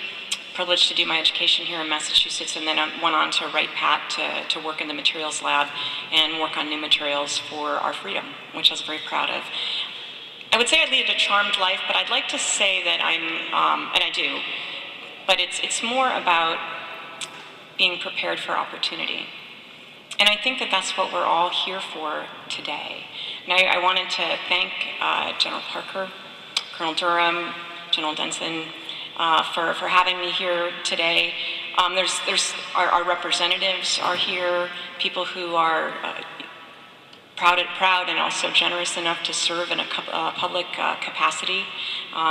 privileged to do my education here in Massachusetts, and then I went on to Wright Pat to work in the materials lab and work on new materials for our freedom, which I was very proud of. I would say I lead a charmed life, but I'd like to say that and I do, but it's more about being prepared for opportunity. And I think that that's what we're all here for today. And I wanted to thank General Parker, Colonel Durham, General Denson, for having me here today. Our representatives are here, people who are proud and also generous enough to serve in a public capacity,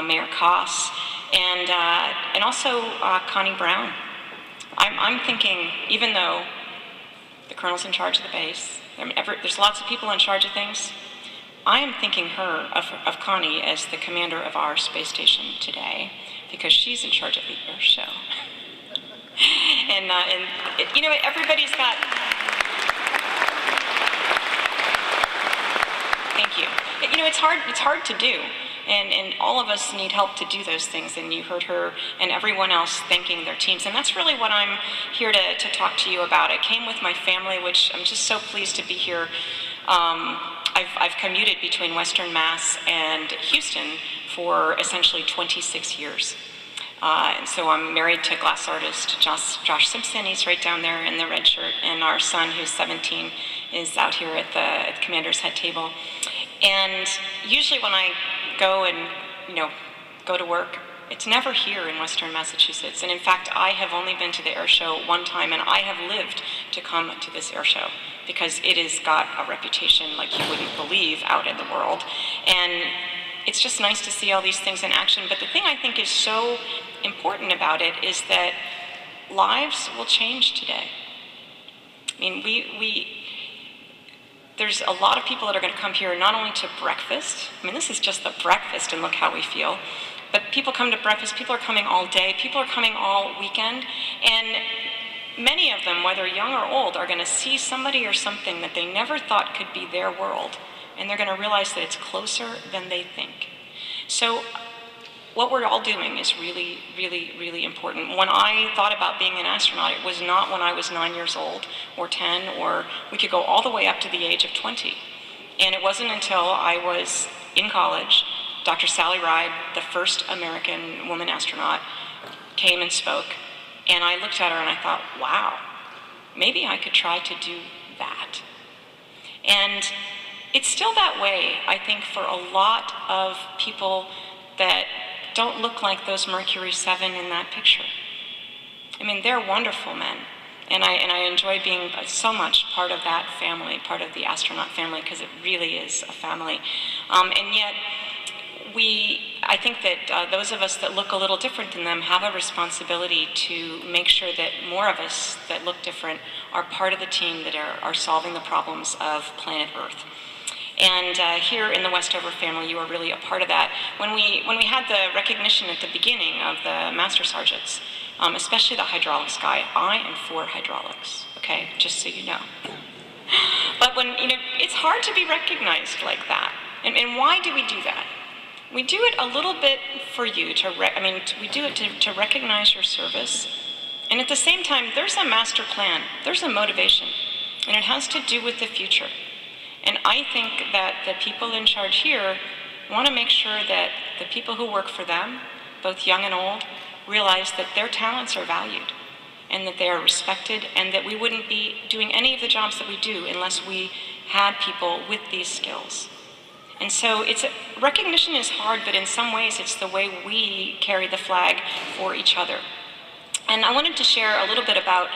Mayor Koss, and also Connie Brown. I'm thinking, even though the colonel's in charge of the base, there's lots of people in charge of things, I am thinking of Connie as the commander of our space station today, because she's in charge of the air show. and you know, everybody's got... Thank you. You know, it's hard to do, and all of us need help to do those things, and you heard her and everyone else thanking their teams, and that's really what I'm here to talk to you about. I came with my family, which I'm just so pleased to be here. I've commuted between Western Mass and Houston for essentially 26 years. And so I'm married to glass artist Josh Simpson. He's right down there in the red shirt. And our son, who's 17, is out here at the commander's head table. And usually when I go and, go to work, it's never here in Western Massachusetts. And in fact, I have only been to the air show one time, and I have lived to come to this air show because it has got a reputation like you wouldn't believe out in the world. And it's just nice to see all these things in action. But the thing I think is so important about it is that lives will change today. I mean, there's a lot of people that are going to come here not only to breakfast. I mean, this is just the breakfast, and look how we feel. But people come to breakfast, people are coming all day, people are coming all weekend, and many of them, whether young or old, are going to see somebody or something that they never thought could be their world, and they're going to realize that it's closer than they think. So what we're all doing is really, really, really important. When I thought about being an astronaut, it was not when I was 9 years old or 10, or we could go all the way up to the age of 20. And it wasn't until I was in college, Dr. Sally Ride, the first American woman astronaut, came and spoke. And I looked at her and I thought, wow, maybe I could try to do that. And it's still that way, I think, for a lot of people that don't look like those Mercury 7 in that picture. I mean, they're wonderful men. And I enjoy being so much part of that family, part of the astronaut family, because it really is a family. And yet, I think that those of us that look a little different than them have a responsibility to make sure that more of us that look different are part of the team that are solving the problems of planet Earth. And here in the Westover family, you are really a part of that. When we had the recognition at the beginning of the Master Sergeants, especially the hydraulics guy, I am for hydraulics, okay, just so you know. But it's hard to be recognized like that. And why do we do that? We do it a little bit for you we do it to recognize your service. And at the same time, there's a master plan, there's a motivation, and it has to do with the future. And I think that the people in charge here want to make sure that the people who work for them, both young and old, realize that their talents are valued and that they are respected, and that we wouldn't be doing any of the jobs that we do unless we had people with these skills. And so recognition is hard, but in some ways it's the way we carry the flag for each other. And I wanted to share a little bit about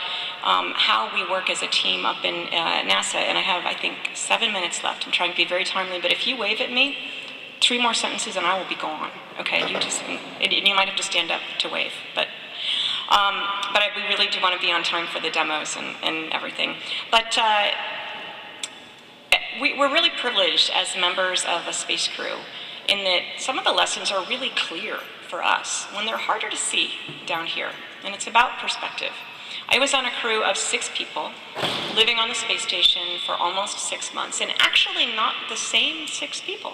how we work as a team up in NASA. And I have, I think, 7 minutes left. I'm trying to be very timely, but if you wave at me, 3 more sentences and I will be gone. Okay, you might have to stand up to wave, but we really do want to be on time for the demos and everything. But we're really privileged as members of a space crew in that some of the lessons are really clear for us when they're harder to see down here, and it's about perspective. I was on a crew of 6 people living on the space station for almost 6 months, and actually not the same 6 people.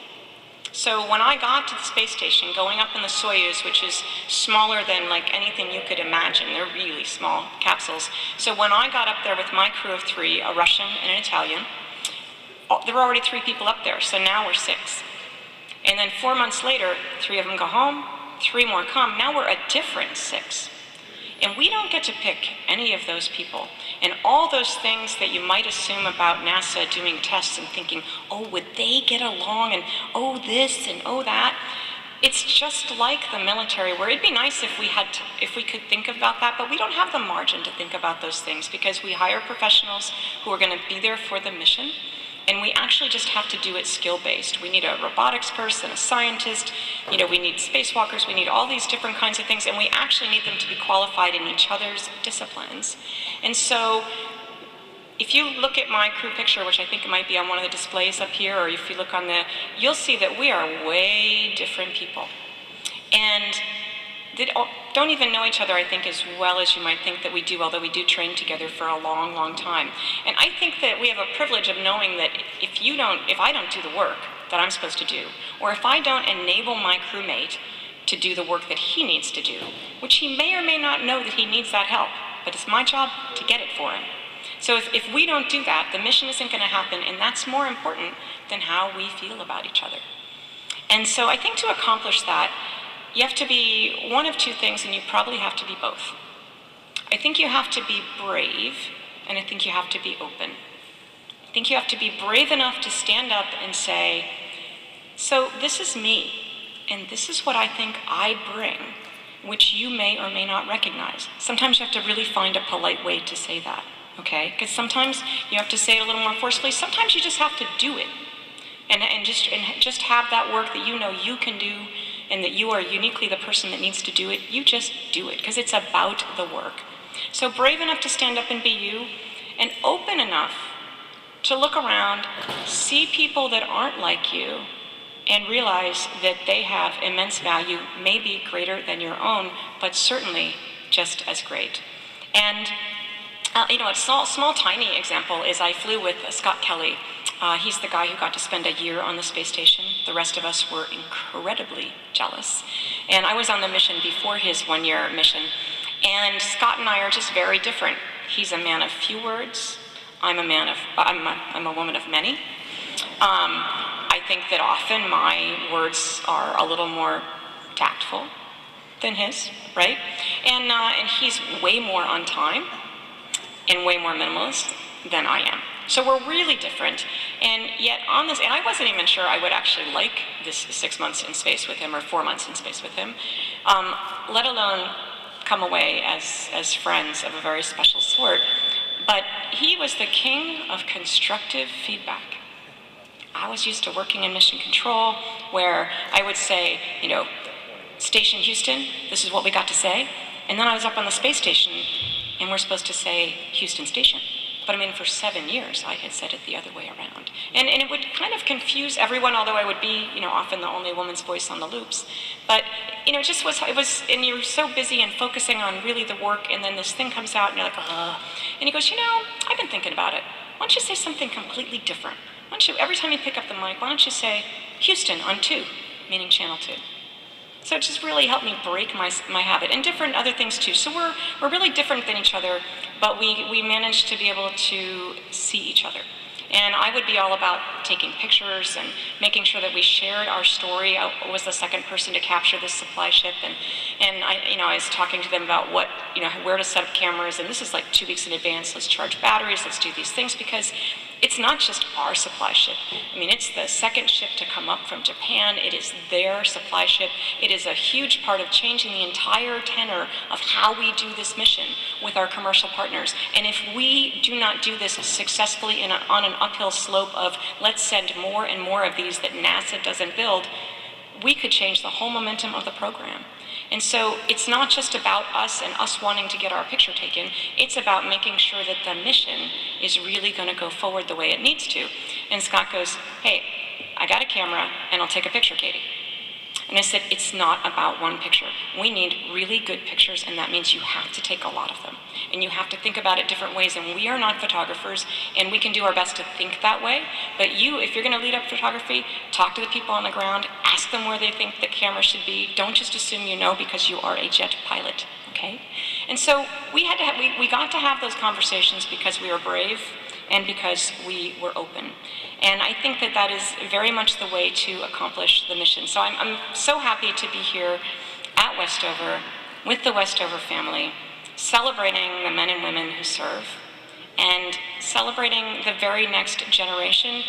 So when I got to the space station, going up in the Soyuz, which is smaller than like anything you could imagine, they're really small capsules. So when I got up there with my crew of 3, a Russian and an Italian, there were already 3 people up there, so now we're 6. And then 4 months later, 3 of them go home, 3 more come, now we're a different 6. And we don't get to pick any of those people. And all those things that you might assume about NASA doing tests and thinking, oh, would they get along, and oh, this, and oh, that. It's just like the military, where it'd be nice if we could think about that, but we don't have the margin to think about those things because we hire professionals who are going to be there for the mission. And we actually just have to do it skill-based. We need a robotics person, a scientist, we need spacewalkers, we need all these different kinds of things, and we actually need them to be qualified in each other's disciplines. And so, if you look at my crew picture, which I think might be on one of the displays up here, or if you look on you'll see that we are way different people. And they don't even know each other, I think, as well as you might think that we do, although we do train together for a long, long time. And I think that we have a privilege of knowing that if I don't do the work that I'm supposed to do, or if I don't enable my crewmate to do the work that he needs to do, which he may or may not know that he needs that help, but it's my job to get it for him. So if we don't do that, the mission isn't going to happen, and that's more important than how we feel about each other. And so I think to accomplish that, you have to be one of 2 things, and you probably have to be both. I think you have to be brave, and I think you have to be open. I think you have to be brave enough to stand up and say, so this is me, and this is what I think I bring, which you may or may not recognize. Sometimes you have to really find a polite way to say that, okay? Because sometimes you have to say it a little more forcefully. Sometimes you just have to do it, and just have that work that you know you can do, and that you are uniquely the person that needs to do it. You just do it, because it's about the work. So brave enough to stand up and be you, and open enough to look around, see people that aren't like you, and realize that they have immense value, maybe greater than your own, but certainly just as great. And a small, tiny example is I flew with Scott Kelly. He's the guy who got to spend a year on the space station. The rest of us were incredibly jealous. And I was on the mission before his 1-year mission. And Scott and I are just very different. He's a man of few words. I'm a woman of many. I think that often my words are a little more tactful than his, right? And he's way more on time and way more minimalist than I am. So we're really different, and yet on this, and I wasn't even sure I would actually like this 6 months in space with him, or 4 months in space with him, let alone come away as friends of a very special sort. But he was the king of constructive feedback. I was used to working in mission control, where I would say, Station Houston, this is what we got to say, and then I was up on the space station, and we're supposed to say Houston Station. But for 7 years, I had said it the other way around. And it would kind of confuse everyone, although I would be, often the only woman's voice on the loops. But, it was, and you're so busy and focusing on really the work, and then this thing comes out, and you're like, ugh. And he goes, I've been thinking about it. Why don't you say something completely different? Why don't you, every time you pick up the mic, why don't you say Houston on 2, meaning channel 2. So it just really helped me break my habit, and different other things too. So we're really different than each other, but we managed to be able to see each other. And I would be all about taking pictures and making sure that we shared our story. I was the second person to capture this supply ship, and I was talking to them about where to set up cameras, and this is like 2 weeks in advance. Let's charge batteries, let's do these things, because It's not just our supply ship. I mean, it's the second ship to come up from Japan. It is their supply ship. It is a huge part of changing the entire tenor of how we do this mission with our commercial partners. And if we do not do this successfully on an uphill slope of let's send more and more of these that NASA doesn't build, we could change the whole momentum of the program. And so it's not just about us and us wanting to get our picture taken, it's about making sure that the mission is really going to go forward the way it needs to. And Scott goes, hey, I got a camera and I'll take a picture, Cady. And I said, it's not about one picture. We need really good pictures, and that means you have to take a lot of them. And you have to think about it different ways, and we are not photographers, and we can do our best to think that way. But you, if you're gonna lead up photography, talk to the people on the ground, ask them where they think the camera should be. Don't just assume you know because you are a jet pilot, okay? And so we got to have those conversations because we were brave and because we were open. And I think that that is very much the way to accomplish the mission. So I'm so happy to be here at Westover with the Westover family, celebrating the men and women who serve and celebrating the very next generation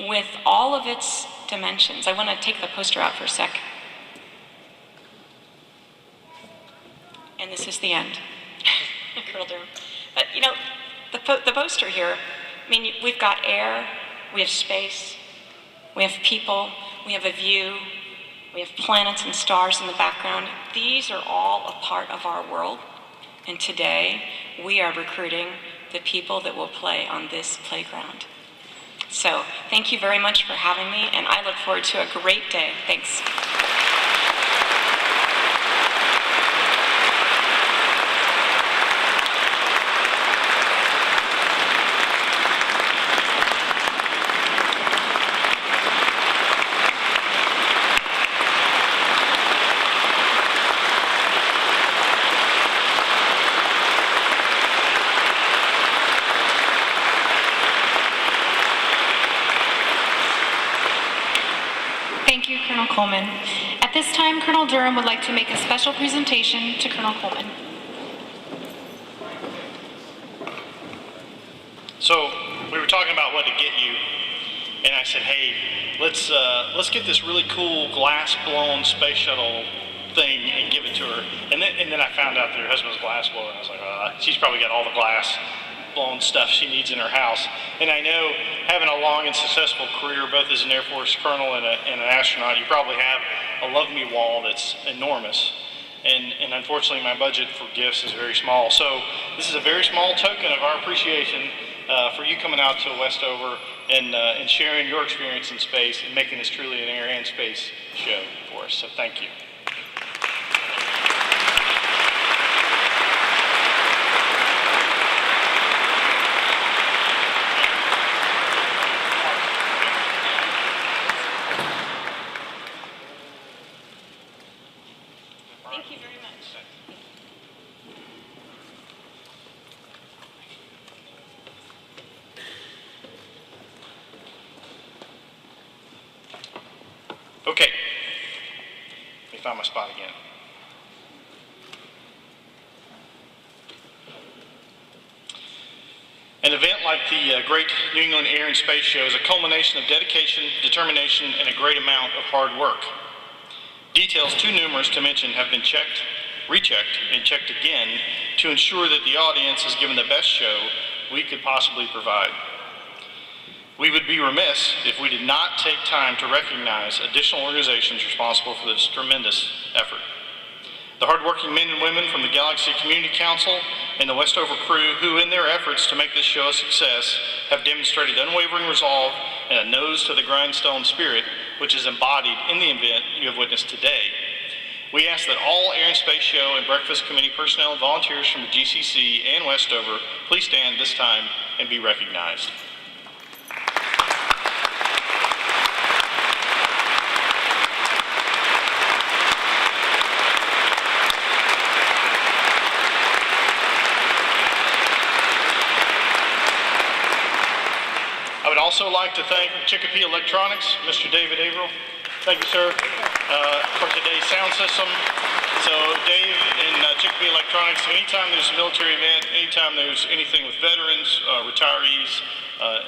with all of its dimensions. I want to take the poster out for a sec. And this is the end. Colonel Durham. But you know, the poster here, I mean, we've got air, we have space, we have people, we have a view, we have planets and stars in the background. These are all a part of our world. And today, we are recruiting the people that will play on this playground. So, thank you very much for having me, and I look forward to a great day. Thanks. Thank you, Colonel Coleman. At this time, Colonel Durham would like to make a special presentation to Colonel Coleman. So we were talking about what to get you, and I said, hey, let's get this really cool glass-blown space shuttle thing and give it to her. And then I found out that her husband's a glass blower, and I was like, she's probably got all the glass-blown stuff she needs in her house. And I know, having a long and successful career, both as an Air Force colonel and an astronaut, you probably have a love me wall that's enormous. And unfortunately, my budget for gifts is very small. So this is a very small token of our appreciation for you coming out to Westover and sharing your experience in space and making this truly an air and space show for us. So thank you. Thank you very much. Okay, let me find my spot again. An event like the Great New England Air and Space Show is a culmination of dedication, determination, and a great amount of hard work. Details too numerous to mention have been checked, rechecked, and checked again to ensure that the audience is given the best show we could possibly provide. We would be remiss if we did not take time to recognize additional organizations responsible for this tremendous effort. The hardworking men and women from the Galaxie Community Council and the Westover crew who, in their efforts to make this show a success, have demonstrated unwavering resolve and a nose to the grindstone spirit, which is embodied in the event you have witnessed today. We ask that all Air and Space Show and Breakfast Committee personnel and volunteers from the GCC and Westover please stand this time and be recognized. I would also like to thank Chicopee Electronics, Mr. David Averill. Thank you, sir, for today's sound system. So Dave and Chicopee Electronics, anytime there's a military event, anytime there's anything with veterans, retirees,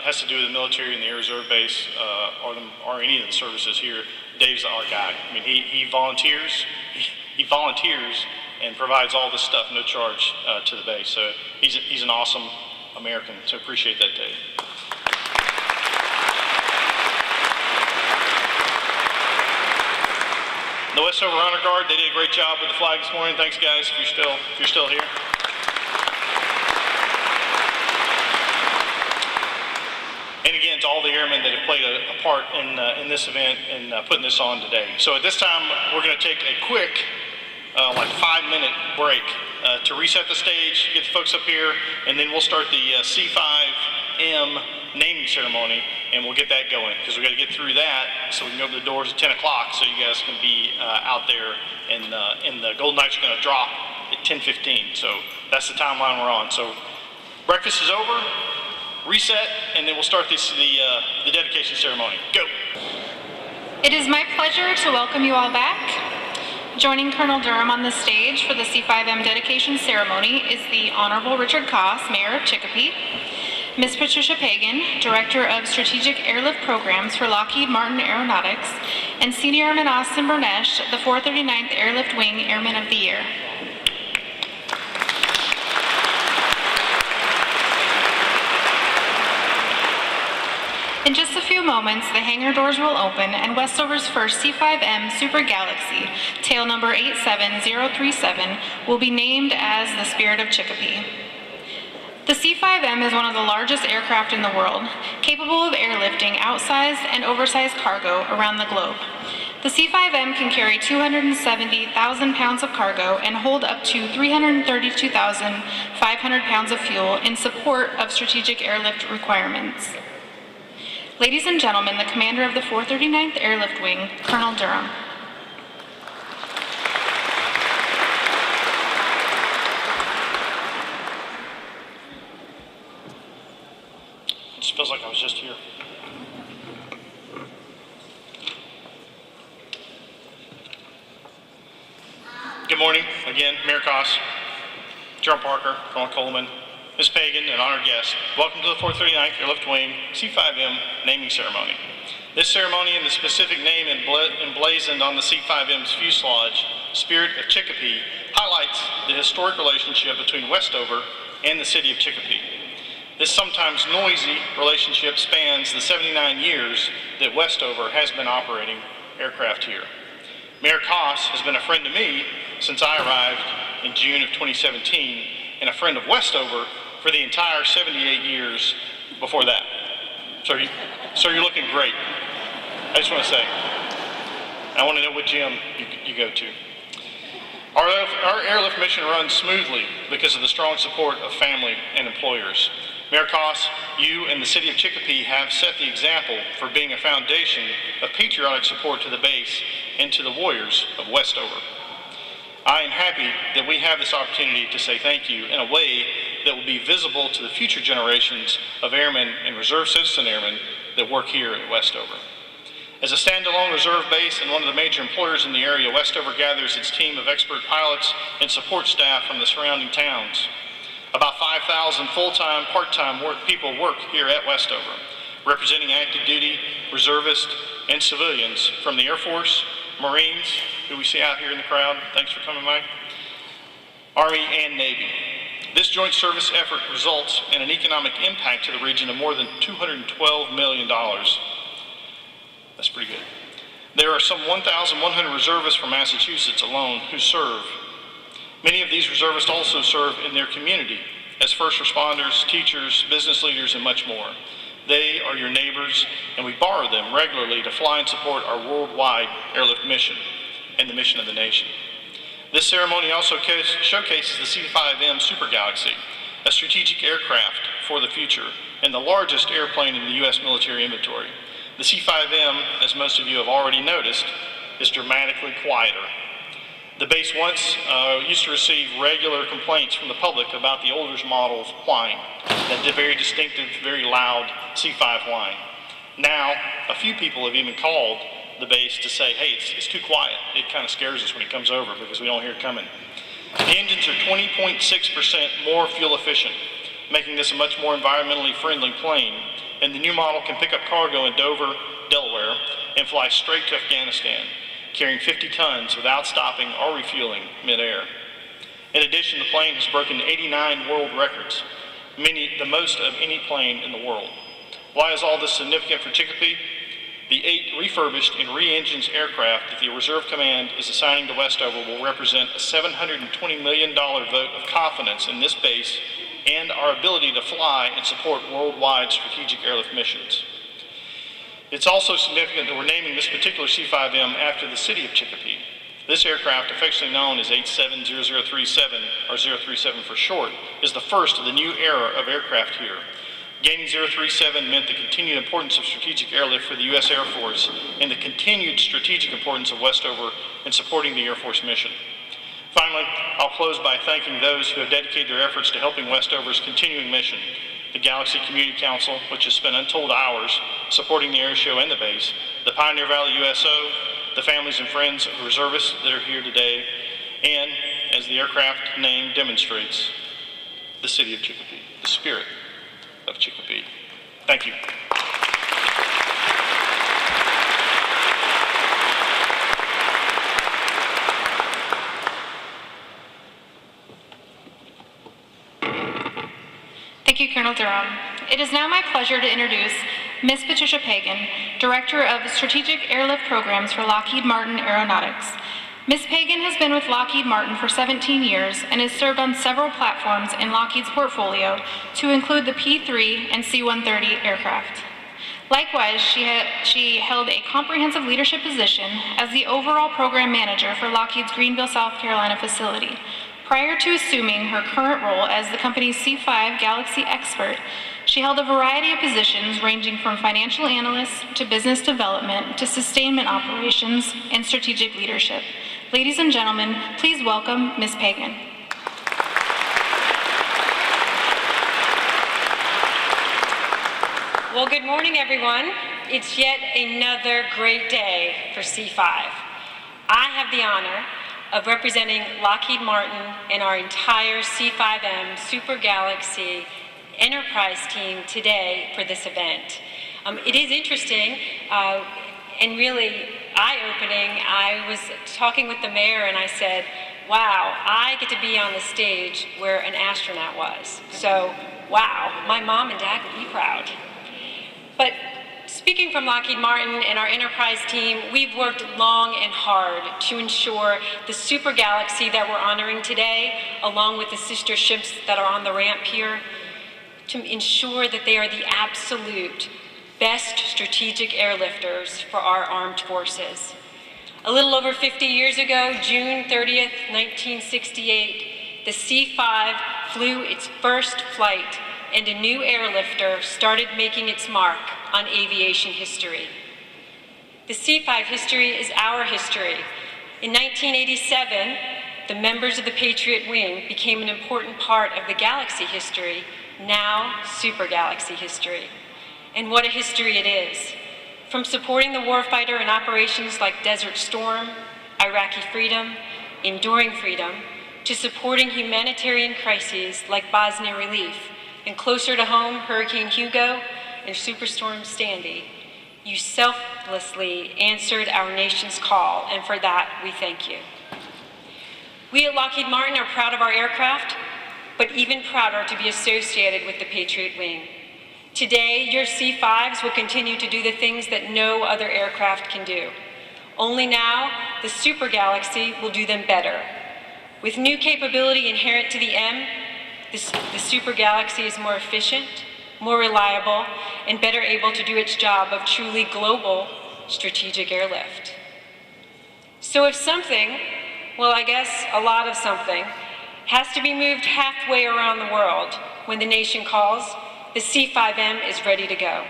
has to do with the military and the Air Reserve Base or any of the services here. Dave's our guy. I mean, he volunteers. He volunteers and provides all this stuff no charge to the base. So he's an awesome American. So appreciate that, Dave. The Westover Honor Guard, they did a great job with the flag this morning. Thanks, guys, if you're still here. And again, to all the airmen that have played a part in this event and putting this on today. So at this time, we're going to take a quick, like 5-minute break to reset the stage, get the folks up here, and then we'll start the C5M naming ceremony, and we'll get that going because we got to get through that so we can open the doors at 10 o'clock so you guys can be out there, and the Golden Knights are going to drop at 10:15. So that's the timeline we're on. So breakfast is over. Reset, and then we'll start the dedication ceremony. Go. It is my pleasure to welcome you all back. Joining Colonel Durham on the stage for the C5M dedication ceremony is the Honorable Richard Koss, Mayor of Chicopee, Ms. Patricia Pagan, Director of Strategic Airlift Programs for Lockheed Martin Aeronautics, and Senior Airman Austin Bernesh, the 439th Airlift Wing Airman of the Year. In just a few moments, the hangar doors will open and Westover's first C5M Super Galaxie, tail number 87037, will be named as the Spirit of Chicopee. The C5M is one of the largest aircraft in the world, capable of airlifting outsized and oversized cargo around the globe. The C5M can carry 270,000 pounds of cargo and hold up to 332,500 pounds of fuel in support of strategic airlift requirements. Ladies and gentlemen, the commander of the 439th Airlift Wing, Colonel Durham. It just feels like I was just here. Good morning, again, Mayor Koss, General Parker, Colonel Coleman, Ms. Pagan, and honored guests. Welcome to the 439th Airlift Wing C5M naming ceremony. This ceremony and the specific name emblazoned on the C5M's fuselage, Spirit of Chicopee, highlights the historic relationship between Westover and the city of Chicopee. This sometimes noisy relationship spans the 79 years that Westover has been operating aircraft here. Mayor Koss has been a friend to me since I arrived in June of 2017, and a friend of Westover for the entire 78 years before that. So you're looking great. I just want to say, I want to know what gym you go to. Our airlift mission runs smoothly because of the strong support of family and employers. Mayor Koss, you and the city of Chicopee have set the example for being a foundation of patriotic support to the base and to the warriors of Westover. I am happy that we have this opportunity to say thank you in a way that will be visible to the future generations of airmen and reserve citizen airmen that work here at Westover. As a standalone reserve base and one of the major employers in the area, Westover gathers its team of expert pilots and support staff from the surrounding towns. About 5,000 full-time, part-time people work here at Westover, representing active duty, reservists, and civilians from the Air Force, Marines, who we see out here in the crowd, thanks for coming, Mike, Army, and Navy. This joint service effort results in an economic impact to the region of more than $212 million. That's pretty good. There are some 1,100 reservists from Massachusetts alone who serve. Many of these reservists also serve in their community as first responders, teachers, business leaders, and much more. They are your neighbors, and we borrow them regularly to fly and support our worldwide airlift mission and the mission of the nation. This ceremony also showcases the C5M Super Galaxie, a strategic aircraft for the future and the largest airplane in the U.S. military inventory. The C5M, as most of you have already noticed, is dramatically quieter. The base once used to receive regular complaints from the public about the older models whine, that very distinctive, very loud C5 whine. Now, a few people have even called the base to say, hey, it's too quiet. It kind of scares us when it comes over because we don't hear it coming. The engines are 20.6% more fuel efficient, making this a much more environmentally friendly plane and the new model can pick up cargo in Dover, Delaware, and fly straight to Afghanistan, carrying 50 tons without stopping or refueling midair. In addition, the plane has broken 89 world records, the most of any plane in the world. Why is all this significant for Chicopee? The 8 refurbished and re-engined aircraft that the Reserve Command is assigning to Westover will represent a $720 million vote of confidence in this base and our ability to fly and support worldwide strategic airlift missions. It's also significant that we're naming this particular C-5M after the city of Chicopee. This aircraft, affectionately known as 870037, or 037 for short, is the first of the new era of aircraft here. Gaining 037 meant the continued importance of strategic airlift for the U.S. Air Force and the continued strategic importance of Westover in supporting the Air Force mission. Finally, I'll close by thanking those who have dedicated their efforts to helping Westover's continuing mission. The Galaxie Community Council, which has spent untold hours supporting the air show and the base, the Pioneer Valley USO, the families and friends of reservists that are here today, and, as the aircraft name demonstrates, the city of Chicopee, the spirit of Chicopee. Thank you. Thank you, Colonel Durham. It is now my pleasure to introduce Ms. Patricia Pagan, Director of Strategic Airlift Programs for Lockheed Martin Aeronautics. Ms. Pagan has been with Lockheed Martin for 17 years and has served on several platforms in Lockheed's portfolio to include the P-3 and C-130 aircraft. Likewise, she held a comprehensive leadership position as the overall program manager for Lockheed's Greenville, South Carolina facility. Prior to assuming her current role as the company's C-5 Galaxie expert, she held a variety of positions ranging from financial analyst to business development to sustainment operations and strategic leadership. Ladies and gentlemen, please welcome Ms. Pagan. Well, good morning, everyone. It's yet another great day for C5. I have the honor of representing Lockheed Martin and our entire C5M Super Galaxie Enterprise team today for this event. It is interesting and really eye-opening. I was talking with the mayor and I said, wow, I get to be on the stage where an astronaut was. So, wow, my mom and dad would be proud. But speaking from Lockheed Martin and our enterprise team, we've worked long and hard to ensure the Super Galaxie that we're honoring today, along with the sister ships that are on the ramp here, to ensure that they are the absolute best strategic airlifters for our armed forces. A little over 50 years ago, June 30th, 1968, the C-5 flew its first flight and a new airlifter started making its mark on aviation history. The C-5 history is our history. In 1987, the members of the Patriot Wing became an important part of the Galaxie history, now Super Galaxie history. And what a history it is. From supporting the warfighter in operations like Desert Storm, Iraqi Freedom, Enduring Freedom, to supporting humanitarian crises like Bosnia Relief, and closer to home, Hurricane Hugo and Superstorm Sandy, you selflessly answered our nation's call, and for that, we thank you. We at Lockheed Martin are proud of our aircraft, but even prouder to be associated with the Patriot Wing. Today, your C-5s will continue to do the things that no other aircraft can do. Only now, the Super Galaxie will do them better. With new capability inherent to the M, the Super Galaxie is more efficient, more reliable, and better able to do its job of truly global strategic airlift. So if something, well, I guess a lot of something, has to be moved halfway around the world when the nation calls, the C-5M is ready to go.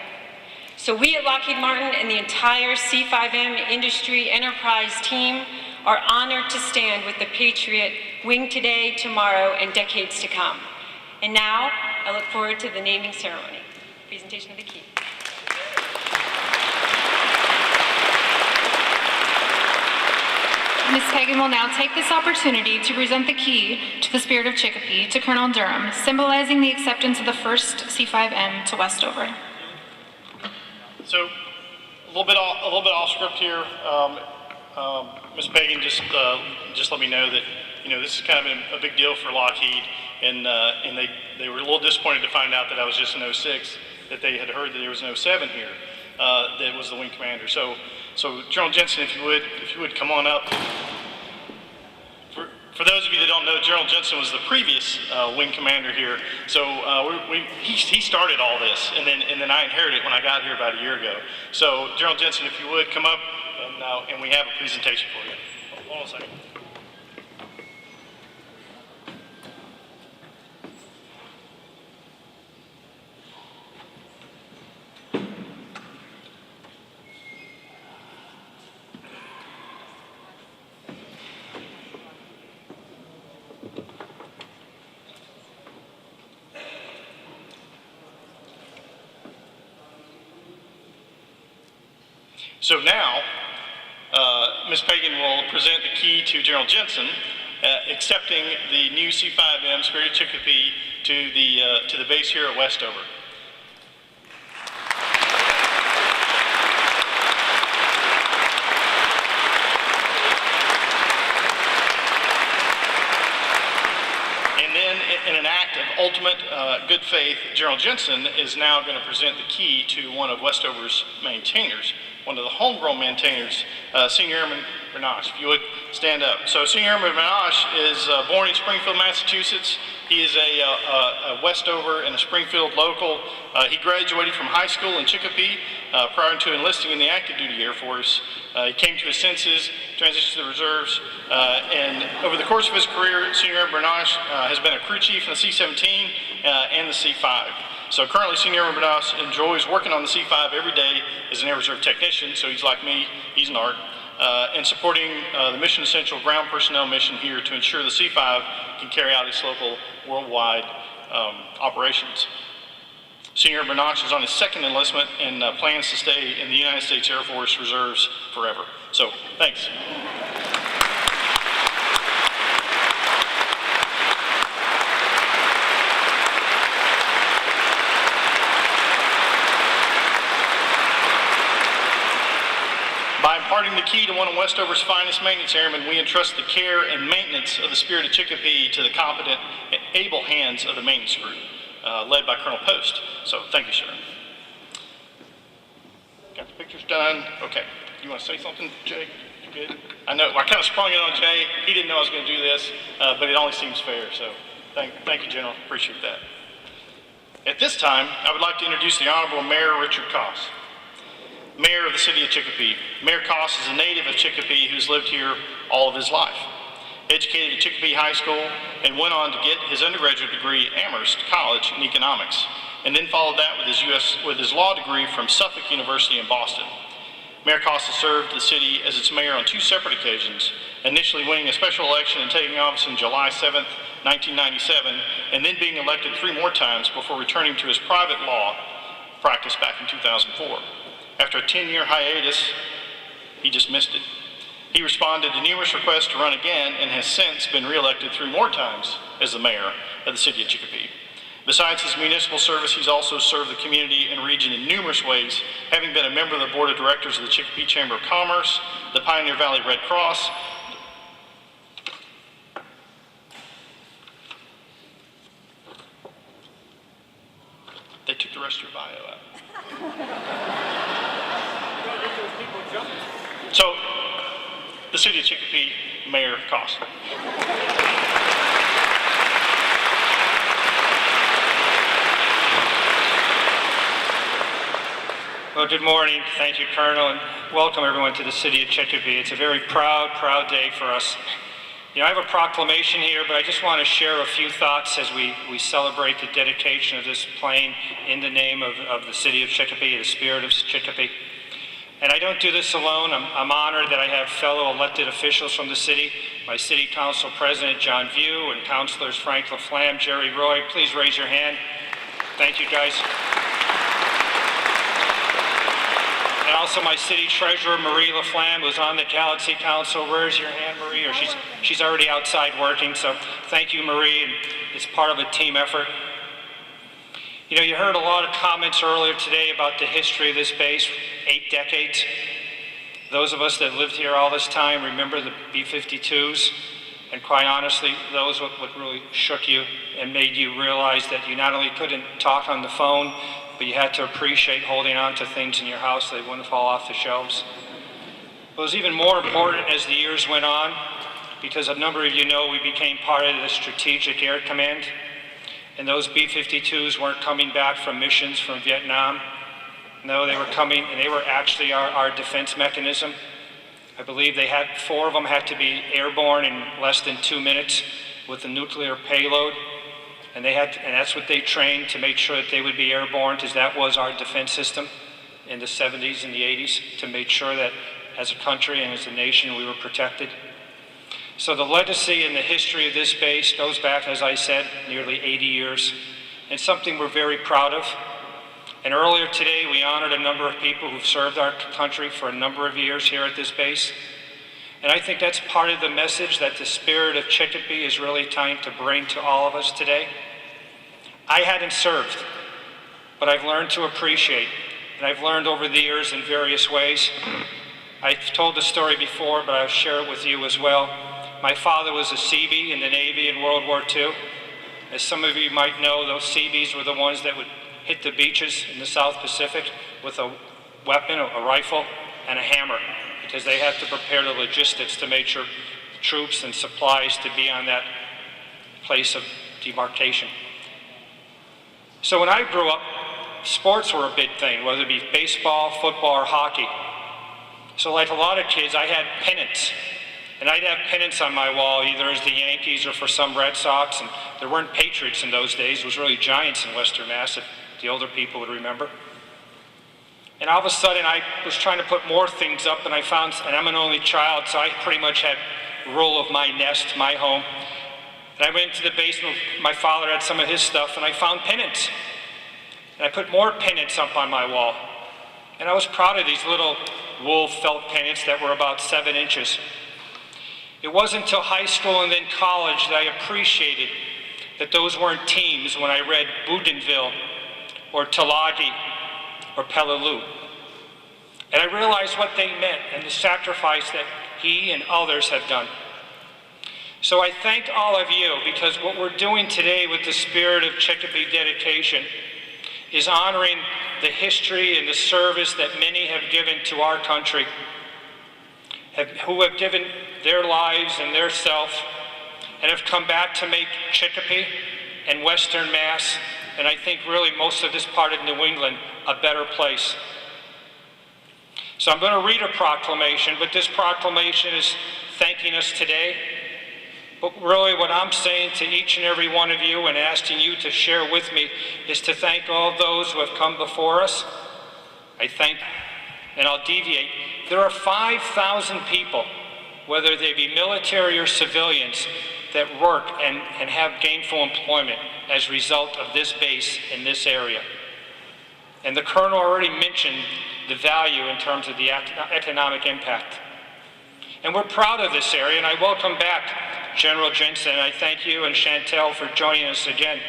So we at Lockheed Martin and the entire C-5M industry enterprise team are honored to stand with the Patriot Wing today, tomorrow, and decades to come. And now, I look forward to the naming ceremony. Presentation of the key. Ms. Pagan will now take this opportunity to present the key to the Spirit of Chicopee to Colonel Durham, symbolizing the acceptance of the first C-5M to Westover. So a little bit off script here. Ms. Pagan just let me know that this is kind of a big deal for Lockheed, and they were a little disappointed to find out that I was just an 06, that they had heard that there was an 07 here that was the wing commander. So General Jensen, if you would come on up. For those of you that don't know, General Jensen was the previous wing commander here. So he started all this, and then I inherited it when I got here about a year ago. So General Jensen, if you would come up, and we have a presentation for you. Hold on a second. So now, Ms. Pagan will present the key to General Jensen, accepting the new C5M Spirit of Chicopee to the base here at Westover. And then, in an act of ultimate good faith, General Jensen is now going to present the key to one of Westover's maintainers, one of the homegrown maintainers, Senior Airman Bernache. If you would stand up. So Senior Airman Bernache is born in Springfield, Massachusetts. He is a Westover and a Springfield local. He graduated from high school in Chicopee prior to enlisting in the active duty Air Force. He came to his senses, transitioned to the reserves, and over the course of his career, Senior Airman Bernache has been a crew chief in the C-17 and the C-5. So currently, Senior Airman Bernache enjoys working on the C-5 every day as an Air Reserve technician, so he's like me, he's an ART, and supporting the Mission Essential ground personnel mission here to ensure the C-5 can carry out its local worldwide operations. Senior Airman Bernache is on his second enlistment and plans to stay in the United States Air Force Reserves forever. So, thanks. By imparting the key to one of Westover's finest maintenance airmen, we entrust the care and maintenance of the Spirit of Chicopee to the competent and able hands of the maintenance group, led by Colonel Post. So, thank you, sir. Got the pictures done. Okay. You want to say something, Jay? You good? I know, I kind of sprung it on Jay. He didn't know I was going to do this, but it only seems fair. So, thank you, General. Appreciate that. At this time, I would like to introduce the Honorable Mayor Richard Koss, Mayor of the City of Chicopee. Mayor Koss is a native of Chicopee who's lived here all of his life. Educated at Chicopee High School and went on to get his undergraduate degree at Amherst College in economics, and then followed that with his law degree from Suffolk University in Boston. Mayor Koss has served the city as its mayor on two separate occasions, initially winning a special election and taking office on July 7th, 1997, and then being elected 3 more times before returning to his private law practice back in 2004. After a 10-year hiatus, he just missed it. He responded to numerous requests to run again and has since been reelected 3 more times as the mayor of the city of Chicopee. Besides his municipal service, he's also served the community and region in numerous ways, having been a member of the board of directors of the Chicopee Chamber of Commerce, the Pioneer Valley Red Cross, they took the rest of your bio out. So, the city of Chicopee, Mayor Koss. Well, good morning. Thank you, Colonel, and welcome everyone to the city of Chicopee. It's a very proud day for us. I have a proclamation here, but I just want to share a few thoughts as we celebrate the dedication of this plane in the name of the city of Chicopee, the spirit of Chicopee. And I don't do this alone. I'm honored that I have fellow elected officials from the city, my city council president, John View, and councilors Frank LaFlamme, Jerry Roy. Please raise your hand. Thank you, guys. And also my city treasurer, Marie LaFlamme, who's on the Galaxie Council. Where's your hand, Marie? Or she's already outside working, so thank you, Marie. And it's part of a team effort. You know, you heard a lot of comments earlier today about the history of this base, 8 decades. Those of us that lived here all this time remember the B-52s, and quite honestly, those what really shook you and made you realize that you not only couldn't talk on the phone, but you had to appreciate holding on to things in your house so they wouldn't fall off the shelves. It was even more important as the years went on, because a number of you know we became part of the Strategic Air Command, and those B-52s weren't coming back from missions from Vietnam. No, they were coming, and they were actually our defense mechanism. I believe 4 of them had to be airborne in less than 2 minutes with a nuclear payload. And that's what they trained to make sure that they would be airborne, because that was our defense system in the 70s and the 80s, to make sure that as a country and as a nation we were protected. So the legacy and the history of this base goes back, as I said, nearly 80 years, and something we're very proud of. And earlier today, we honored a number of people who've served our country for a number of years here at this base. And I think that's part of the message that the spirit of Chicopee is really trying to bring to all of us today. I hadn't served, but I've learned to appreciate, and I've learned over the years in various ways. I've told the story before, but I'll share it with you as well. My father was a Seabee in the Navy in World War II. As some of you might know, those Seabees were the ones that would hit the beaches in the South Pacific with a weapon, a rifle, and a hammer, because they had to prepare the logistics to make sure troops and supplies to be on that place of demarcation. So when I grew up, sports were a big thing, whether it be baseball, football, or hockey. So like a lot of kids, I had pennants. And I'd have pennants on my wall, either as the Yankees or for some Red Sox. And there weren't Patriots in those days. It was really Giants in Western Mass, if the older people would remember. And all of a sudden, I was trying to put more things up, and I found, and I'm an only child, so I pretty much had rule of my nest, my home. And I went into the basement, my father had some of his stuff, and I found pennants. And I put more pennants up on my wall. And I was proud of these little wool felt pennants that were about 7 inches. It wasn't until high school and then college that I appreciated that those weren't teams when I read Bougainville or Tulagi or Peleliu. And I realized what they meant and the sacrifice that he and others have done. So I thank all of you, because what we're doing today with the spirit of Chicopee dedication is honoring the history and the service that many have given to our country, who have given their lives and their self, and have come back to make Chicopee and Western Mass, and I think really most of this part of New England, a better place. So I'm going to read a proclamation, but this proclamation is thanking us today. But really what I'm saying to each and every one of you and asking you to share with me is to thank all those who have come before us. I thank, and I'll deviate. There are 5,000 people, whether they be military or civilians, that work and have gainful employment as a result of this base in this area. And the Colonel already mentioned the value in terms of the economic impact. And we're proud of this area, and I welcome back General Jensen. I thank you and Chantel for joining us again.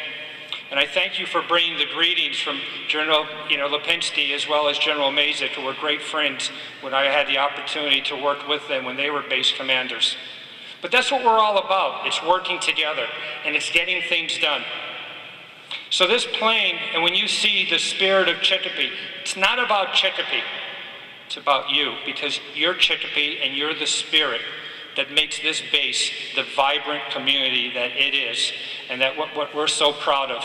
And I thank you for bringing the greetings from General Lipinski as well as General Mazik, who were great friends when I had the opportunity to work with them when they were base commanders. But that's what we're all about. It's working together, and it's getting things done. So this plane, and when you see the spirit of Chicopee, it's not about Chicopee. It's about you, because you're Chicopee and you're the spirit that makes this base the vibrant community that it is, and that what we're so proud of.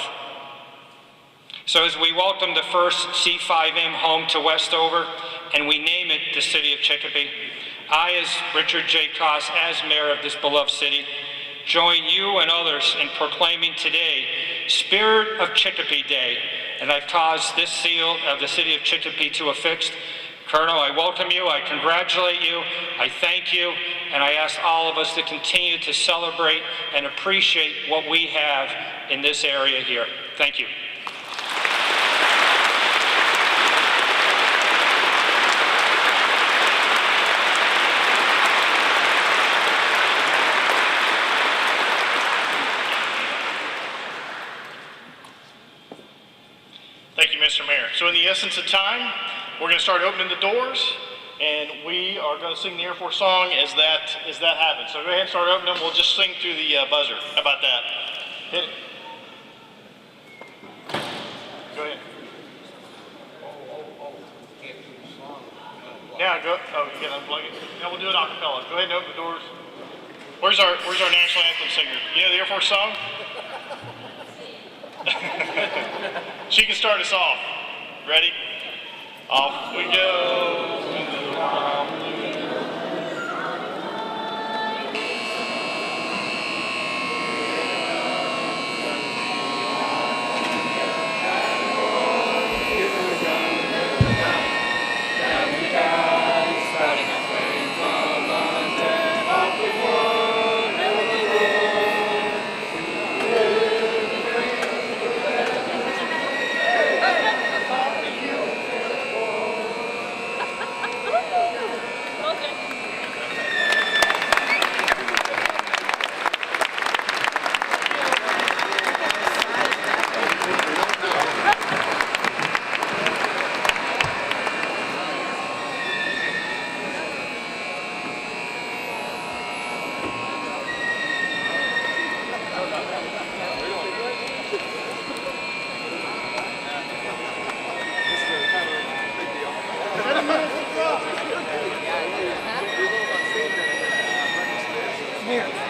So as we welcome the first C5M home to Westover, and we name it the City of Chicopee, I, as Richard J. Koss, as mayor of this beloved city, join you and others in proclaiming today Spirit of Chicopee Day, and I've caused this seal of the City of Chicopee to affix. Colonel, I welcome you, I congratulate you, I thank you, and I ask all of us to continue to celebrate and appreciate what we have in this area here. Thank you. So in the essence of time, we're going to start opening the doors, and we are going to sing the Air Force song as that happens. So go ahead and start opening them. We'll just sing through the buzzer. How about that? Hit it. Go ahead. Now go. Oh, you can unplug it. Now we'll do it a cappella. Go ahead and open the doors. Where's our national anthem singer? You know the Air Force song? She can start us off. Ready? Off we go. Here.